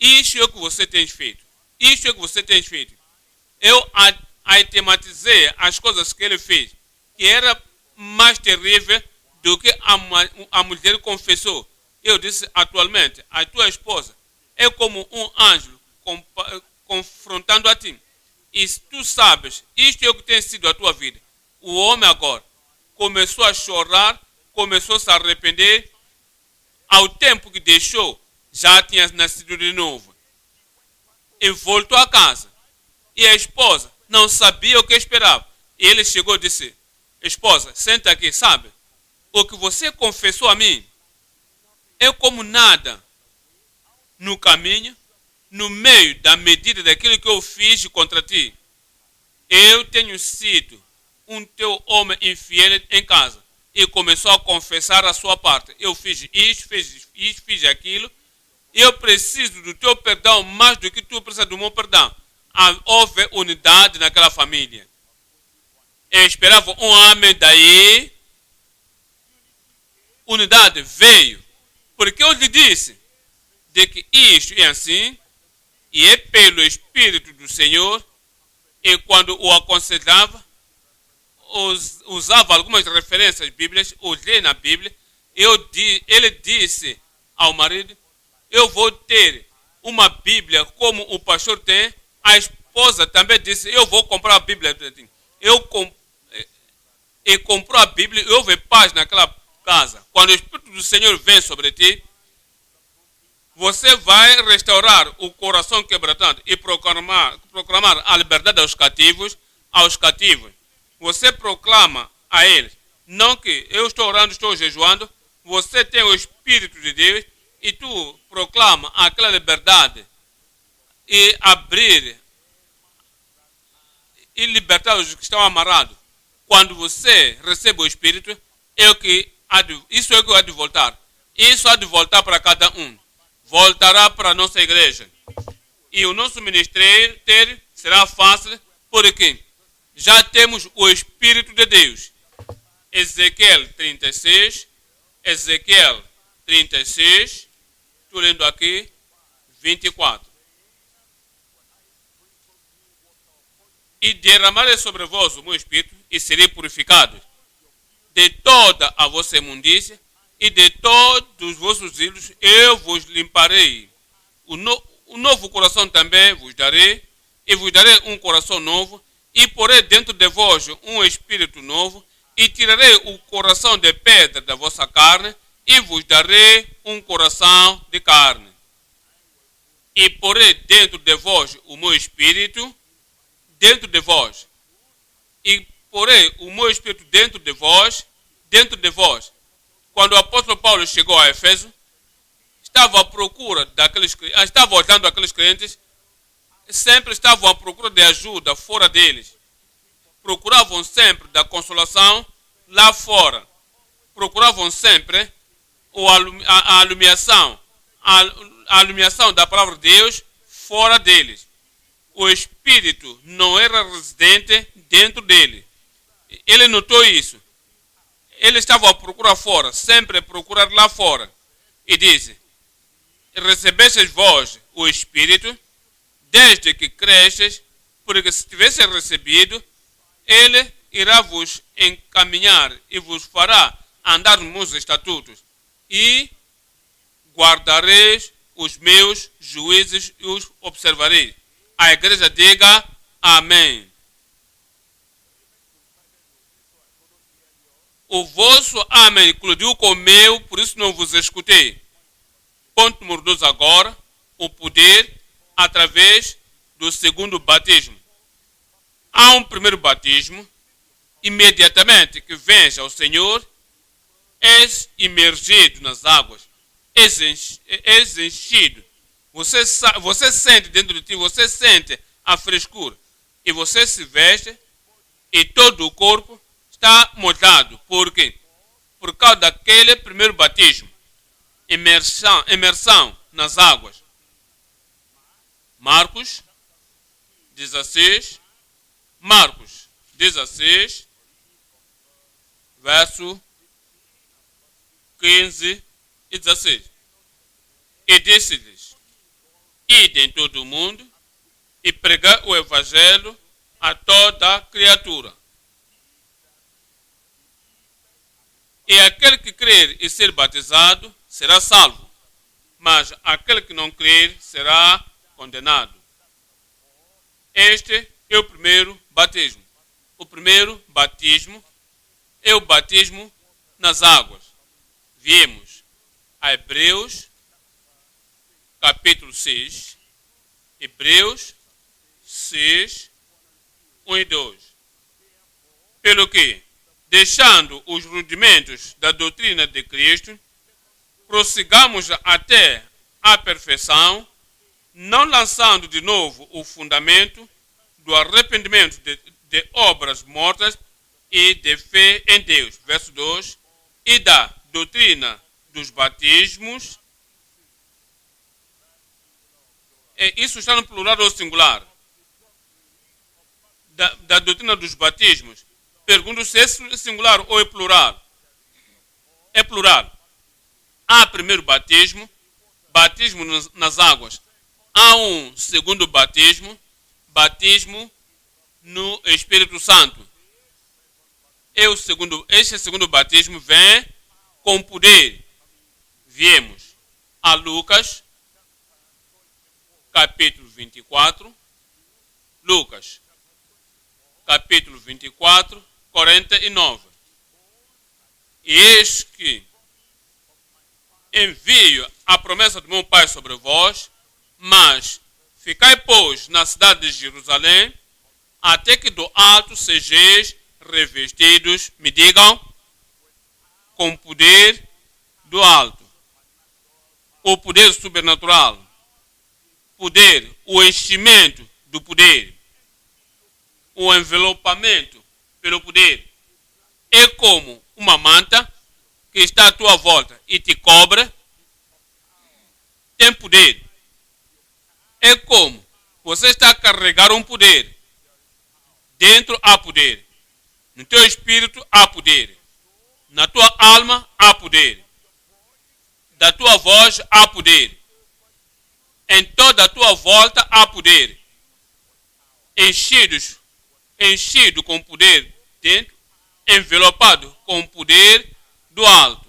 isto é o que você tem feito, isto é o que você tem feito. Eu tematizei as coisas que ele fez, que era mais terrível do que a mulher confessou. Eu disse: atualmente a tua esposa é como um anjo confrontando a ti. E se tu sabes, isto é o que tem sido a tua vida. O homem agora começou a chorar, começou a se arrepender. Ao tempo que deixou, já tinha nascido de novo. E voltou a casa. E a esposa não sabia o que esperava. E ele chegou e disse: esposa, senta aqui, sabe? O que você confessou a mim é como nada no caminho, no meio da medida daquilo que eu fiz contra ti. Eu tenho sido um teu homem infiel em casa. E começou a confessar a sua parte. Eu fiz isto, fiz aquilo. Eu preciso do teu perdão mais do que tu precisa do meu perdão. Houve unidade naquela família. Eu esperava um amém daí. Unidade veio. Porque eu lhe disse de que isto é assim, e é pelo Espírito do Senhor, e quando o aconselhava, usava algumas referências bíblicas, olhei na Bíblia, ele disse ao marido: eu vou ter uma Bíblia como o pastor tem. A esposa também disse: eu vou comprar a Bíblia. E comprou a Bíblia e houve paz naquela casa. Quando o Espírito do Senhor vem sobre ti, você vai restaurar o coração quebrantado e proclamar a liberdade aos cativos. Você proclama a eles, não que eu estou orando, estou jejuando, você tem o Espírito de Deus e tu proclama aquela liberdade e abrir e libertar os que estão amarrados. Quando você recebe o Espírito, isso é o que há de voltar. Isso há de voltar para cada um. Voltará para a nossa igreja. E o nosso ministério será fácil, porque já temos o Espírito de Deus. Ezequiel 36, estou lendo aqui, 24. E derramarei sobre vós o meu Espírito, e serei purificados de toda a vossa imundícia, e de todos os vossos ídolos eu vos limparei. O novo coração também vos darei, e vos darei um coração novo, e porei dentro de vós um espírito novo, e tirarei o coração de pedra da vossa carne, e vos darei um coração de carne. E porei dentro de vós o meu espírito, dentro de vós. E porei o meu espírito dentro de vós. Quando o apóstolo Paulo chegou a Efeso, estava à procura estava olhando aqueles crentes, sempre estavam à procura de ajuda fora deles. Procuravam sempre da consolação lá fora. Procuravam sempre a iluminação da palavra de Deus fora deles. O Espírito não era residente dentro dele. Ele notou isso. Ele estava a procurar fora, sempre a procurar lá fora. E disse: recebestes vós o Espírito desde que cresces, porque se tivesse recebido, ele irá vos encaminhar e vos fará andar nos meus estatutos, e guardareis os meus juízes e os observareis. A igreja diga amém. O vosso amém colidiu com o meu, por isso não vos escutei. Ponto número 2 agora, o poder através do segundo batismo. Há um primeiro batismo, imediatamente que vens ao Senhor, és imergido nas águas, és enchido. Você sente dentro de ti, você sente a frescura. E você se veste e todo o corpo está molhado. Por quê? Por causa daquele primeiro batismo. Imersão nas águas. Marcos 16, verso 15 e 16. E disse-lhes: ide em todo o mundo e pregai o evangelho a toda criatura. E aquele que crer e ser batizado será salvo, mas aquele que não crer será condenado. Este é o primeiro batismo. O primeiro batismo é o batismo nas águas. Viemos a Hebreus, capítulo 6. Hebreus 6, 1 e 2. Pelo que, deixando os rudimentos da doutrina de Cristo, prossigamos até a perfeição, não lançando de novo o fundamento do arrependimento de obras mortas e de fé em Deus. Verso 2. E da doutrina dos batismos. Isso está no plural ou singular? Da doutrina dos batismos. Pergunto se é singular ou é plural. É plural. Há primeiro batismo, batismo nas águas. Há um segundo batismo, batismo no Espírito Santo. Este segundo batismo vem com poder. Viemos a Lucas, capítulo 24. Lucas, capítulo 24, 49. E eis que envio a promessa do meu Pai sobre vós, mas ficai, pois, na cidade de Jerusalém, até que do alto sejais revestidos, me digam, com poder do alto. O poder sobrenatural. Poder, o enchimento do poder. O envelopamento pelo poder. É como uma manta que está à tua volta e te cobre. Tem poder. É como você está a carregar um poder. Dentro há poder. No teu espírito há poder. Na tua alma há poder. Da tua voz há poder. Em toda a tua volta há poder. Enchido com poder dentro, envelopado com poder do alto.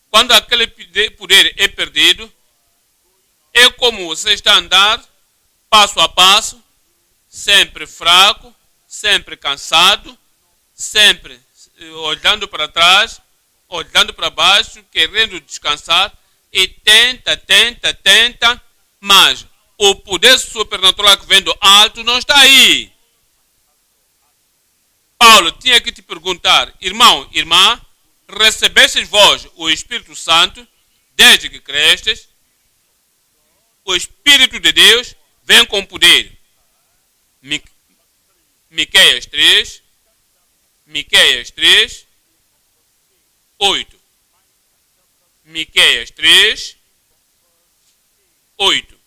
Quando aquele poder é perdido, é como você está a andar passo a passo, sempre fraco, sempre cansado, sempre olhando para trás, olhando para baixo, querendo descansar, e tenta, mas o poder supernatural que vem do alto não está aí. Paulo tinha que te perguntar: irmão, irmã, recebestes vós o Espírito Santo desde que crestes? O Espírito de Deus vem com poder. Miqueias 3, 8. Miqueias 3, 8.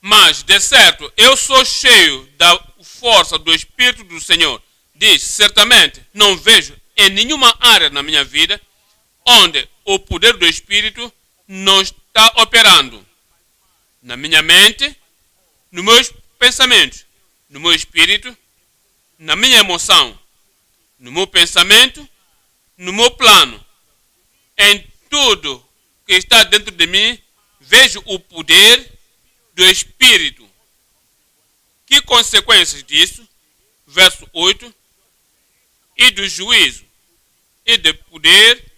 Mas, de certo, eu sou cheio da força do Espírito do Senhor. Diz, certamente, não vejo em nenhuma área na minha vida onde o poder do Espírito não está operando. Na minha mente, nos meus pensamentos, no meu espírito, na minha emoção, no meu pensamento, no meu plano. Em tudo que está dentro de mim, vejo o poder do Espírito. Que consequências disso? Verso 8. E do juízo e de poder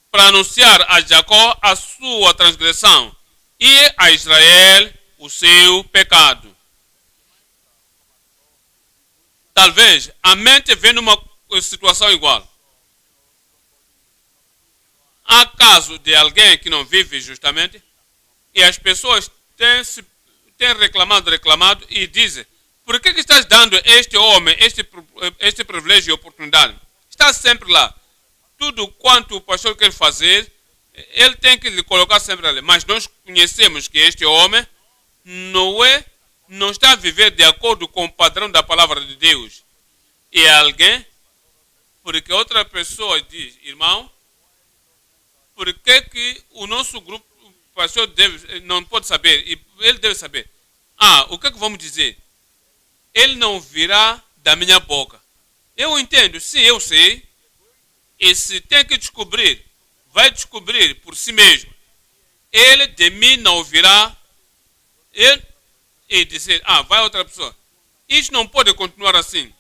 para anunciar a Jacó a sua transgressão e a Israel o seu pecado. Talvez a mente venha numa situação igual. Há caso de alguém que não vive justamente e as pessoas têm reclamado e dizem: por que estás dando a este homem este privilégio e oportunidade? Está sempre lá. Tudo quanto o pastor quer fazer, ele tem que lhe colocar sempre ali. Mas nós conhecemos que este homem não está a viver de acordo com o padrão da palavra de Deus. E alguém, porque outra pessoa diz: irmão, por que o nosso grupo, o pastor não pode saber, e ele deve saber. O que vamos dizer? Ele não virá da minha boca. Eu entendo, sim, eu sei. E se tem que descobrir, vai descobrir por si mesmo. Ele de mim não ouvirá. E dizer, vai outra pessoa. Isso não pode continuar assim.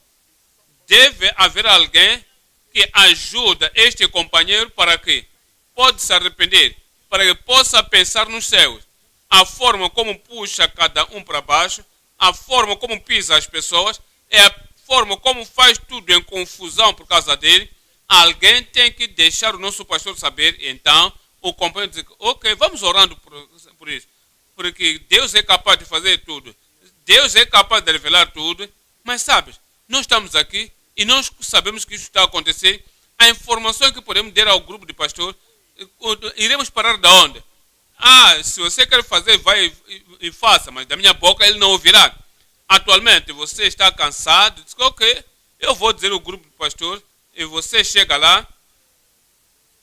Deve haver alguém que ajuda este companheiro para que pode se arrepender, para que possa pensar nos céus. A forma como puxa cada um para baixo, a forma como pisa as pessoas, é a forma como faz tudo em confusão por causa dele. Alguém tem que deixar o nosso pastor saber. Então, o companheiro diz: ok, vamos orando por isso. Porque Deus é capaz de fazer tudo. Deus é capaz de revelar tudo. Mas sabes, nós estamos aqui e nós sabemos que isso está a acontecer. A informação que podemos dar ao grupo de pastor, iremos parar de onde? Se você quer fazer, vai e faça, mas da minha boca ele não ouvirá. Atualmente você está cansado, diz: ok, eu vou dizer ao grupo de pastor. E você chega lá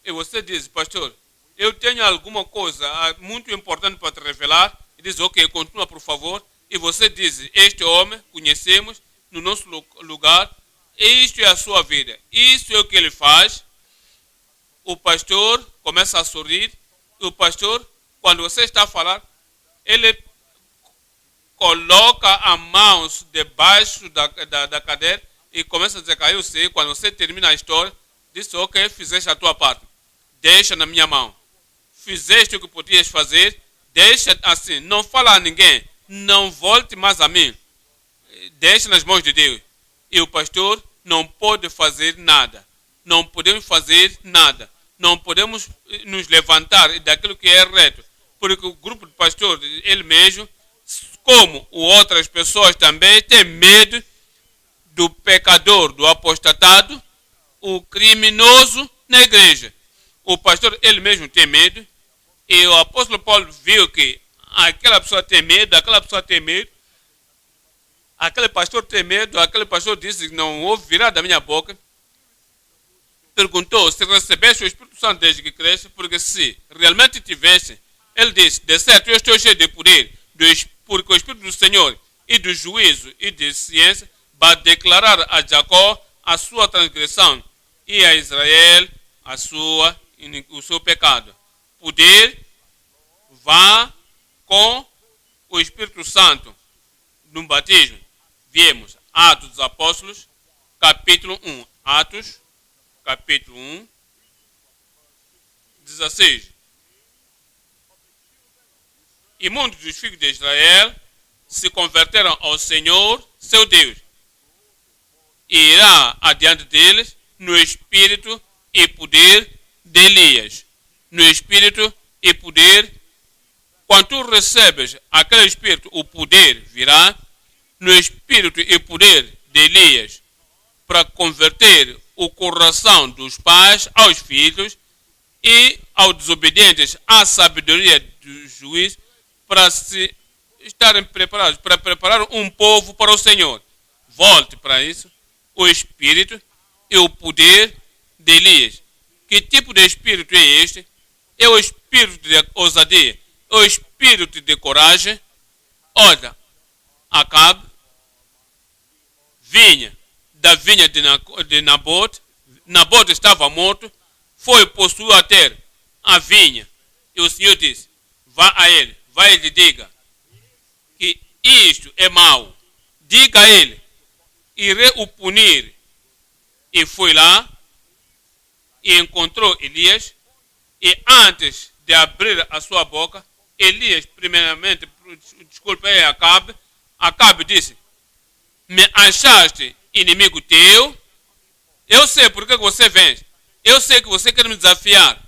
e você diz: pastor, eu tenho alguma coisa muito importante para te revelar. E diz: ok, continua por favor. E você diz: este homem conhecemos no nosso lugar, isto é a sua vida, isso é o que ele faz. O pastor começa a sorrir. E o pastor, quando você está a falar, ele coloca as mãos debaixo da cadeira e começa a dizer: eu sei, quando você termina a história, diz: ok, fizeste a tua parte, deixa na minha mão. Fizeste o que podias fazer, deixa assim, não fala a ninguém, não volte mais a mim, deixa nas mãos de Deus. E o pastor não pode fazer nada, não podemos fazer nada, não podemos nos levantar daquilo que é reto, porque o grupo de pastor, ele mesmo, como outras pessoas também, tem medo do pecador, do apostatado, o criminoso na igreja. O pastor, ele mesmo tem medo. E o apóstolo Paulo viu que aquela pessoa tem medo, aquela pessoa tem medo. Aquele pastor tem medo, aquele pastor disse: não ouvirá da minha boca. Perguntou se recebeste o Espírito Santo desde que cresce, porque se realmente tivesse, ele disse: de certo, eu estou cheio de poder, porque o Espírito do Senhor e do juízo e de ciência vai declarar a Jacó a sua transgressão e a Israel o seu pecado. Poder vá com o Espírito Santo no batismo. Viemos Atos dos Apóstolos, capítulo 1. Atos, capítulo 1, 16. E muitos dos filhos de Israel se converteram ao Senhor, seu Deus. E irá adiante deles no espírito e poder de Elias. No espírito e poder. Quando tu recebes aquele espírito, o poder virá no espírito e poder de Elias para converter o coração dos pais aos filhos e aos desobedientes à sabedoria do juiz, para se estarem preparados para preparar um povo para o Senhor. Volte para isso. O espírito e o poder de Elias. Que tipo de espírito é este? É o espírito de ousadia, é o espírito de coragem. Olha, Acabe vinha da vinha de Nabote. Nabote estava morto, foi possuir a terra, a vinha. E o Senhor disse, vá a ele, vai e lhe diga que isto é mau. Diga a ele, irei o punir. E foi lá e encontrou Elias. E antes de abrir a sua boca, Elias, primeiramente, desculpa aí, Acabe disse, me achaste inimigo teu? Eu sei por que você vem. Eu sei que você quer me desafiar.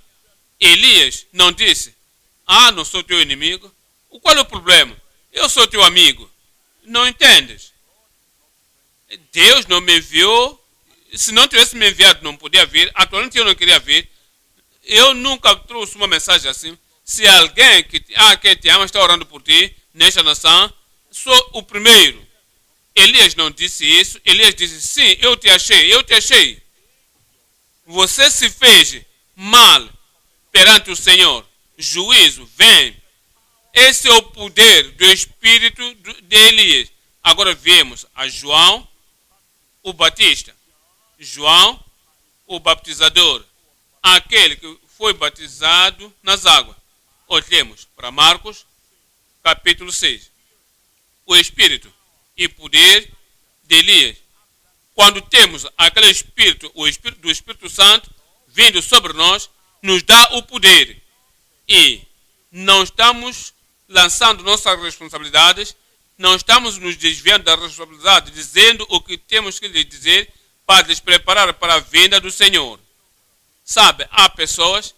Elias não disse, não sou teu inimigo. Qual é o problema? Eu sou teu amigo. Não entendes? Deus não me enviou. Se não tivesse me enviado, não podia vir. Atualmente eu não queria vir. Eu nunca trouxe uma mensagem assim. Se alguém quem te ama está orando por ti, nesta nação, sou o primeiro. Elias não disse isso. Elias disse, sim, eu te achei. Você se fez mal perante o Senhor. Juízo vem. Esse é o poder do espírito de Elias. Agora vemos a João, o Batista. João, o baptizador. Aquele que foi batizado nas águas. Olhemos para Marcos, capítulo 6. O espírito e poder de Elias. Quando temos aquele espírito, o espírito do Espírito Santo, vindo sobre nós, nos dá o poder. E não estamos lançando nossas responsabilidades, não estamos nos desviando da responsabilidade, dizendo o que temos que lhes dizer para lhes preparar para a vinda do Senhor. Sabe, há pessoas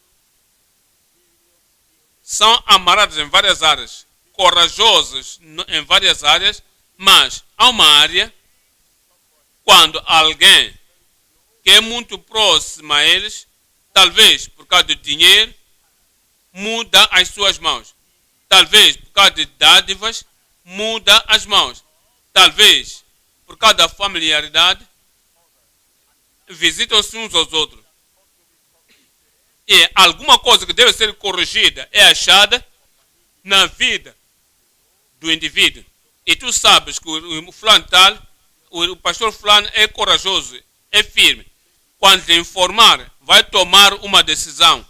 são amaradas em várias áreas, corajosas em várias áreas, mas há uma área, quando alguém que é muito próximo a eles, talvez por causa do dinheiro, muda as suas mãos. Talvez por causa de dádivas, muda as mãos. Talvez por causa da familiaridade, visitam-se uns aos outros. E alguma coisa que deve ser corrigida é achada na vida do indivíduo. E tu sabes que o fulano tal, o pastor fulano é corajoso, é firme. Quando lhe informar, vai tomar uma decisão.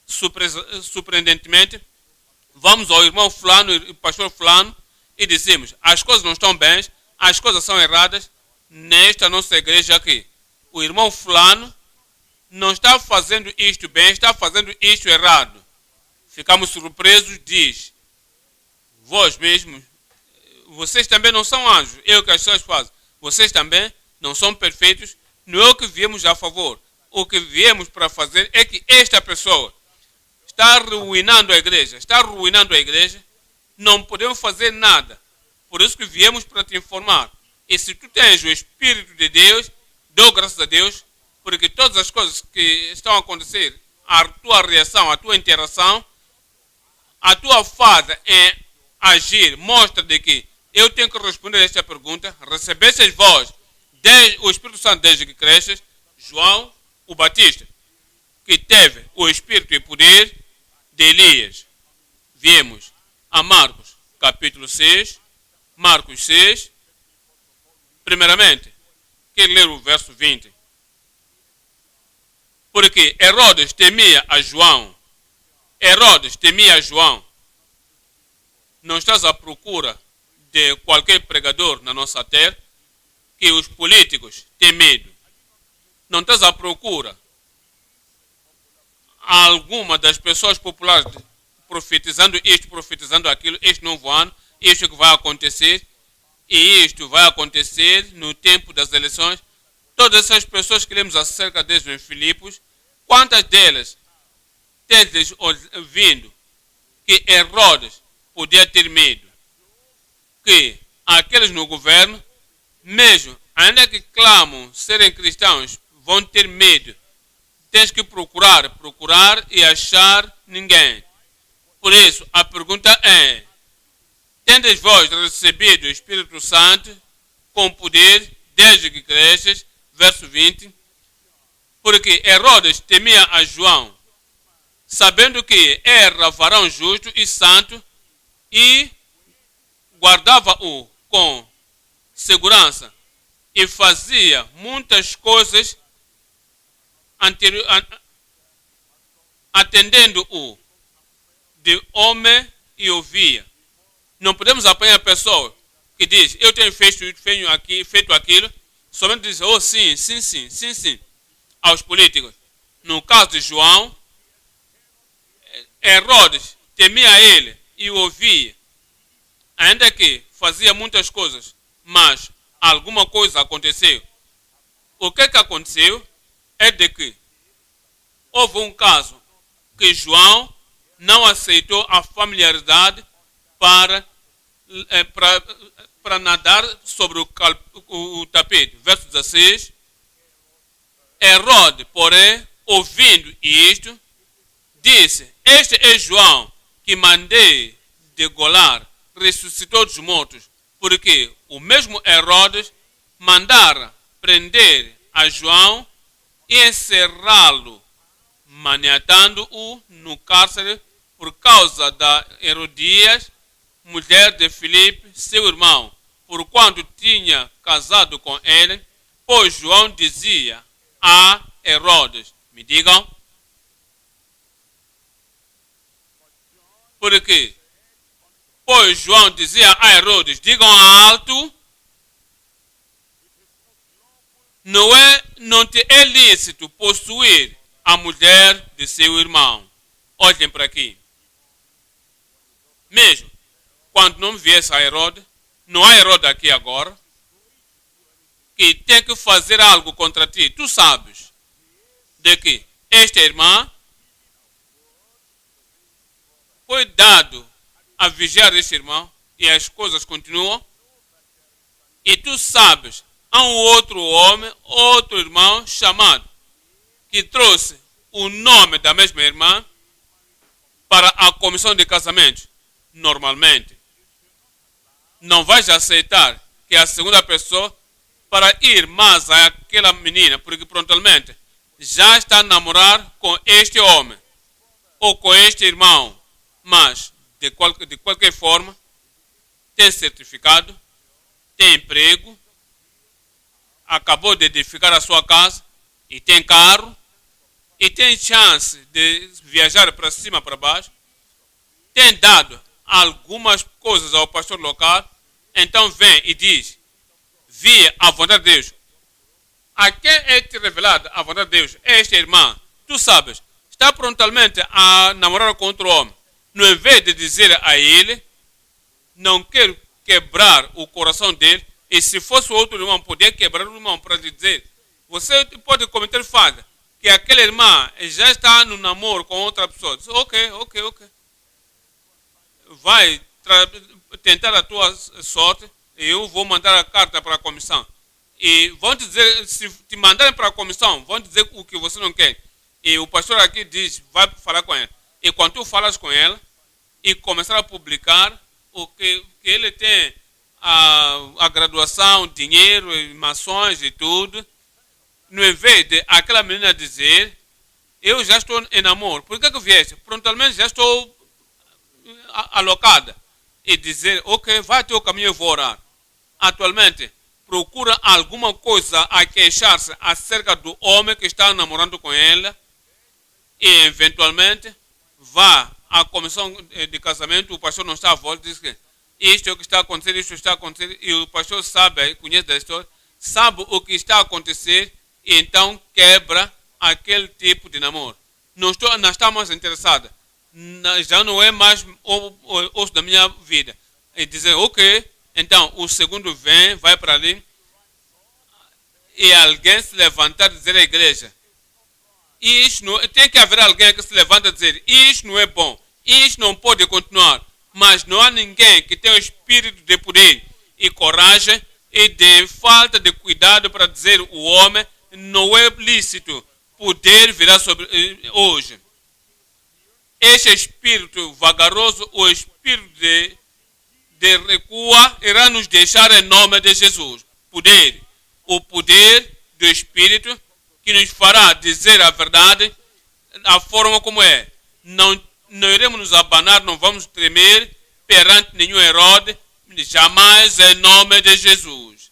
Surpreendentemente, vamos ao irmão fulano, o pastor fulano, e dizemos, as coisas não estão bem, as coisas são erradas nesta nossa igreja aqui. O irmão fulano não está fazendo isto bem, está fazendo isto errado. Ficamos surpresos, diz, vós mesmos, vocês também não são anjos, é o que as pessoas fazem. Vocês também não são perfeitos, não é o que viemos a favor. O que viemos para fazer é que esta pessoa está arruinando a igreja, não podemos fazer nada. Por isso que viemos para te informar. E se tu tens o Espírito de Deus, dou graças a Deus, porque todas as coisas que estão a acontecer, a tua reação, a tua interação, a tua fase em agir, mostra de que eu tenho que responder a esta pergunta. Recebestes vós o Espírito Santo desde que cresces? João, o Batista, que teve o Espírito e poder de Elias. Viemos a Marcos, capítulo 6, Marcos 6. Primeiramente, quero ler o verso 20. Porque Herodes temia a João. Não estás à procura de qualquer pregador na nossa terra que os políticos têm medo. Não estás à procura alguma das pessoas populares profetizando isto, profetizando aquilo, este novo ano, isto que vai acontecer, e isto vai acontecer no tempo das eleições. Todas essas pessoas que lemos acerca deles em Filipos, quantas delas têm ouvindo que Herodes podia ter medo? Que aqueles no governo, mesmo ainda que clamam serem cristãos, vão ter medo. Tens que procurar e achar ninguém. Por isso, a pergunta é, tendes vós recebido o Espírito Santo com poder desde que cresces, verso 20, porque Herodes temia a João, sabendo que era varão justo e santo, e guardava-o com segurança, e fazia muitas coisas atendendo-o de homem e ouvia. Não podemos apanhar a pessoa que diz, eu tenho feito aquilo, somente diz, oh sim, sim, sim, sim, sim, aos políticos. No caso de João, Herodes temia ele e o ouvia, ainda que fazia muitas coisas, mas alguma coisa aconteceu. O que aconteceu é de que houve um caso que João não aceitou a familiaridade para nadar sobre o tapete. Verso 16. Herodes, porém, ouvindo isto, disse, este é João, que mandei degolar, ressuscitou dos mortos, porque o mesmo Herodes mandara prender a João e encerrá-lo, maniatando-o no cárcere por causa da Herodias, mulher de Filipe, seu irmão, porquanto tinha casado com ele, pois João dizia a Herodes, me digam, porque pois João dizia a Herodes, digam alto, não te é lícito possuir a mulher de seu irmão. Olhem para aqui. Mesmo quando não viesse a Herodes, não há Herodes aqui agora, que tem que fazer algo contra ti. Tu sabes de que esta irmã foi dado a vigiar este irmão e as coisas continuam. E tu sabes, há um outro homem, outro irmão chamado, que trouxe o nome da mesma irmã para a comissão de casamento. Normalmente, não vais aceitar que a segunda pessoa para ir mais àquela menina, porque prontamente já está a namorar com este homem ou com este irmão, mas de qualquer forma tem certificado, tem emprego, acabou de edificar a sua casa e tem carro e tem chance de viajar para cima, para baixo, tem dado algumas coisas ao pastor local, então vem e diz, via a vontade de Deus. A quem é te revelada a vontade de Deus? Esta irmã, tu sabes, está prontamente a namorar com outro homem. No invés de dizer a ele, não quero quebrar o coração dele, e se fosse outro irmão, poder quebrar o irmão para lhe dizer, você pode cometer falha, que aquela irmã já está no namoro com outra pessoa. Diz, ok. Vai tentar a tua sorte, eu vou mandar a carta para a comissão. E vão dizer, se te mandarem para a comissão, vão dizer o que você não quer. E o pastor aqui diz, vai falar com ela. E quando tu falas com ela, e começar a publicar o que ele tem, a graduação, dinheiro, mações e tudo, no invés de aquela menina dizer, eu já estou em namoro, por que vieste? Prontamente já estou alocada. E dizer, ok, vai ter o caminho, eu vou orar. Atualmente, procura alguma coisa a queixar-se acerca do homem que está namorando com ela e, eventualmente, vá à comissão de casamento, o pastor não está à volta, diz que isto é o que está acontecendo, isto está acontecendo, e o pastor sabe, conhece a história, sabe o que está a acontecer, e então quebra aquele tipo de namoro. Não está mais interessada, já não é mais o osso da minha vida. E dizer, ok, então o segundo vem, vai para ali, e alguém se levantar e dizer à igreja, isto não, tem que haver alguém que se levanta e dizer, isto não é bom, isto não pode continuar, mas não há ninguém que tenha o espírito de poder e coragem e de falta de cuidado para dizer o homem, não é lícito poder virar sobre hoje. Este espírito vagaroso, o espírito de recua irá nos deixar em nome de Jesus. Poder. O poder do Espírito que nos fará dizer a verdade, a forma como é. Não iremos nos abanar, não vamos tremer perante nenhum Herodes, jamais em nome de Jesus.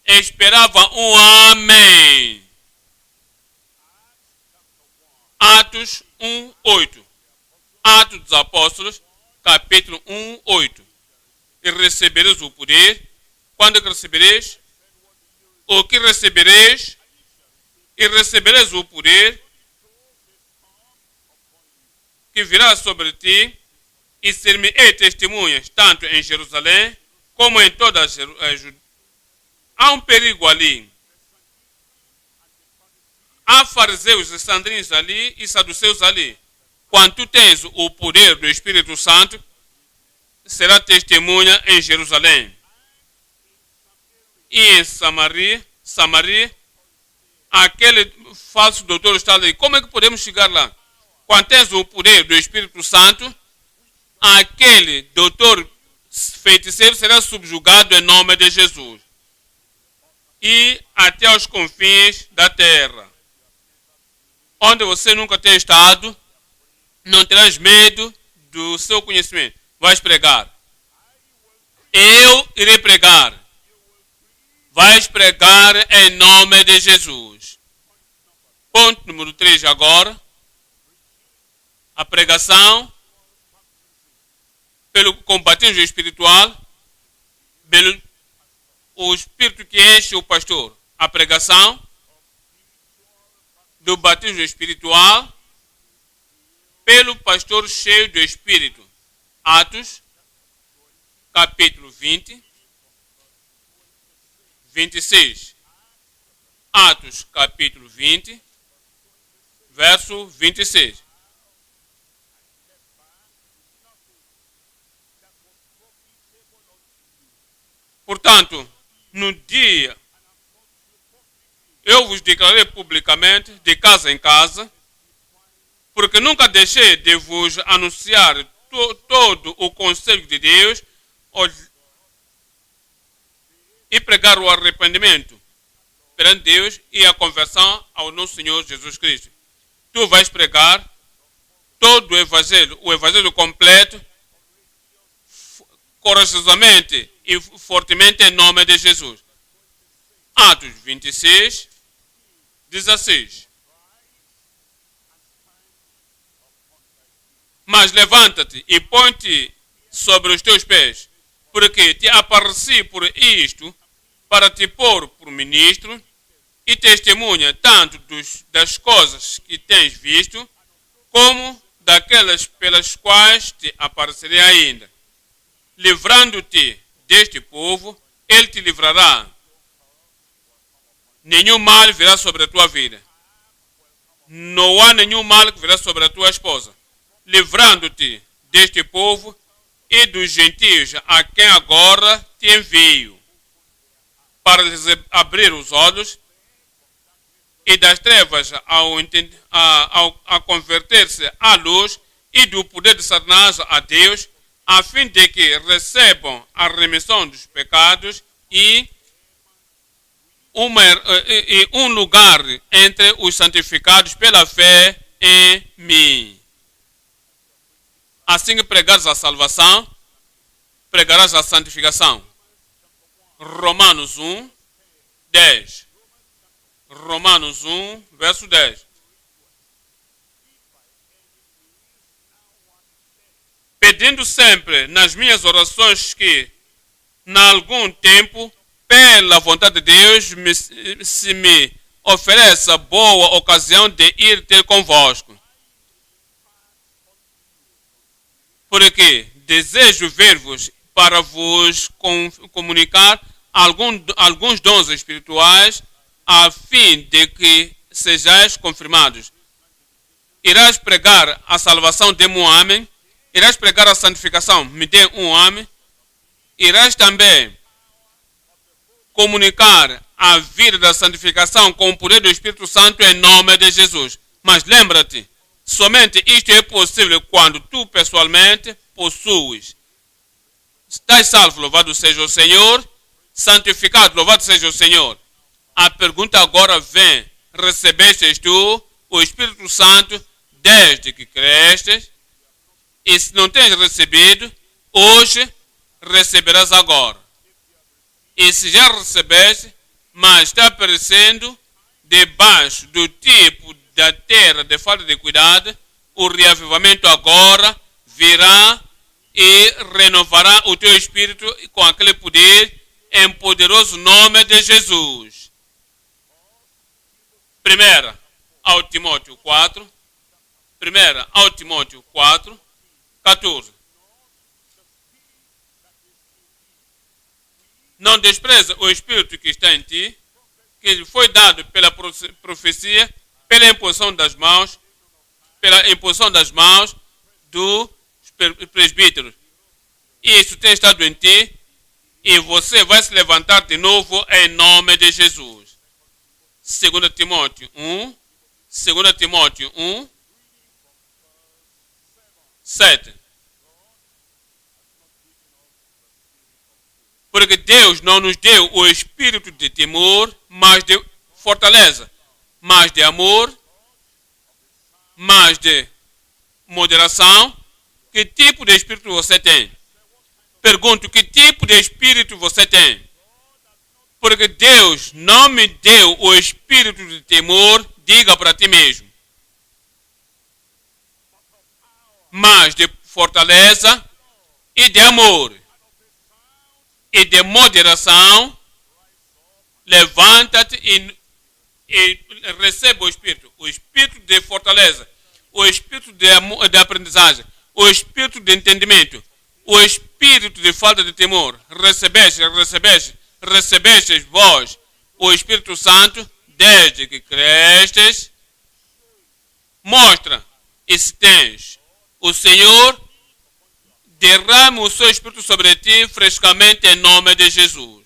Esperava um amém. Atos 1:8. Atos dos Apóstolos, capítulo 1:8. E recebereis o poder. Quando que recebereis? O que recebereis? E recebereis o poder que virá sobre ti, e ser-me-ei testemunhas, tanto em Jerusalém, como em toda a Judéia. Há um perigo ali. Há fariseus e sandrinos ali e saduceus ali. Quando tu tens o poder do Espírito Santo, será testemunha em Jerusalém. E em Samaria, aquele falso doutor está ali. Como é que podemos chegar lá? Quando tens o poder do Espírito Santo, aquele doutor feiticeiro será subjugado em nome de Jesus. E até aos confins da terra. Onde você nunca tem estado, não terás medo do seu conhecimento. Vais pregar. Eu irei pregar. Vais pregar em nome de Jesus. Ponto número 3 agora. A pregação com batismo espiritual, pelo o Espírito que enche o pastor. A pregação do batismo espiritual pelo pastor cheio do Espírito. Atos, capítulo 20, 26. Atos, capítulo 20, verso 26. Portanto, no dia, eu vos declarei publicamente, de casa em casa, porque nunca deixei de vos anunciar todo o conselho de Deus e pregar o arrependimento perante Deus e a conversão ao nosso Senhor Jesus Cristo. Tu vais pregar todo o evangelho completo, corajosamente e fortemente em nome de Jesus. Atos 26, 16. Mas levanta-te e põe-te sobre os teus pés, porque te apareci por isto, para te pôr por ministro e testemunha tanto das coisas que tens visto, como daquelas pelas quais te aparecerei ainda. Livrando-te deste povo, ele te livrará. Nenhum mal virá sobre a tua vida. Não há nenhum mal que virá sobre a tua esposa. Livrando-te deste povo e dos gentios a quem agora te envio, para lhes abrir os olhos e das trevas a converter-se à luz e do poder de Satanás a Deus, a fim de que recebam a remissão dos pecados e um lugar entre os santificados pela fé em mim. Assim que pregares a salvação, pregarás a santificação. Romanos 1, 10. Romanos 1, verso 10. Pedindo sempre nas minhas orações que, em algum tempo, pela vontade de Deus, se me ofereça boa ocasião de ir ter convosco. Porque desejo ver-vos para vos comunicar alguns dons espirituais, a fim de que sejais confirmados. Irás pregar a salvação de um homem, irás pregar a santificação de um homem, irás também comunicar a vida da santificação com o poder do Espírito Santo em nome de Jesus. Mas lembra-te, somente isto é possível quando tu pessoalmente possuis Estás salvo, louvado seja o Senhor. Santificado, louvado seja o Senhor. A pergunta agora vem: recebestes tu o Espírito Santo desde que crestes? E se não tens recebido, hoje receberás agora. E se já recebeste, mas está aparecendo debaixo do tipo da terra de falta de cuidado, o reavivamento agora virá e renovará o teu espírito com aquele poder em poderoso nome de Jesus. 1 ao Timóteo 4, 1 ao Timóteo 4, 14. Não despreza o Espírito que está em ti, que lhe foi dado pela profecia, pela imposição das mãos dos presbíteros. Isso tem estado em ti e você vai se levantar de novo em nome de Jesus. 2 Timóteo 1, 7. Porque Deus não nos deu o espírito de temor, mas de fortaleza, mas de amor, mas de moderação. Que tipo de espírito você tem? Pergunto, que tipo de espírito você tem? Porque Deus não me deu o espírito de temor, diga para ti mesmo, mas de fortaleza e de amor e de moderação. Levanta-te e receba o espírito de fortaleza, o espírito de aprendizagem, o espírito de entendimento, o espírito de falta de temor. Recebestes vós o Espírito Santo desde que crestes. Mostra, e se tens, o Senhor derrama o seu Espírito sobre ti frescamente em nome de Jesus.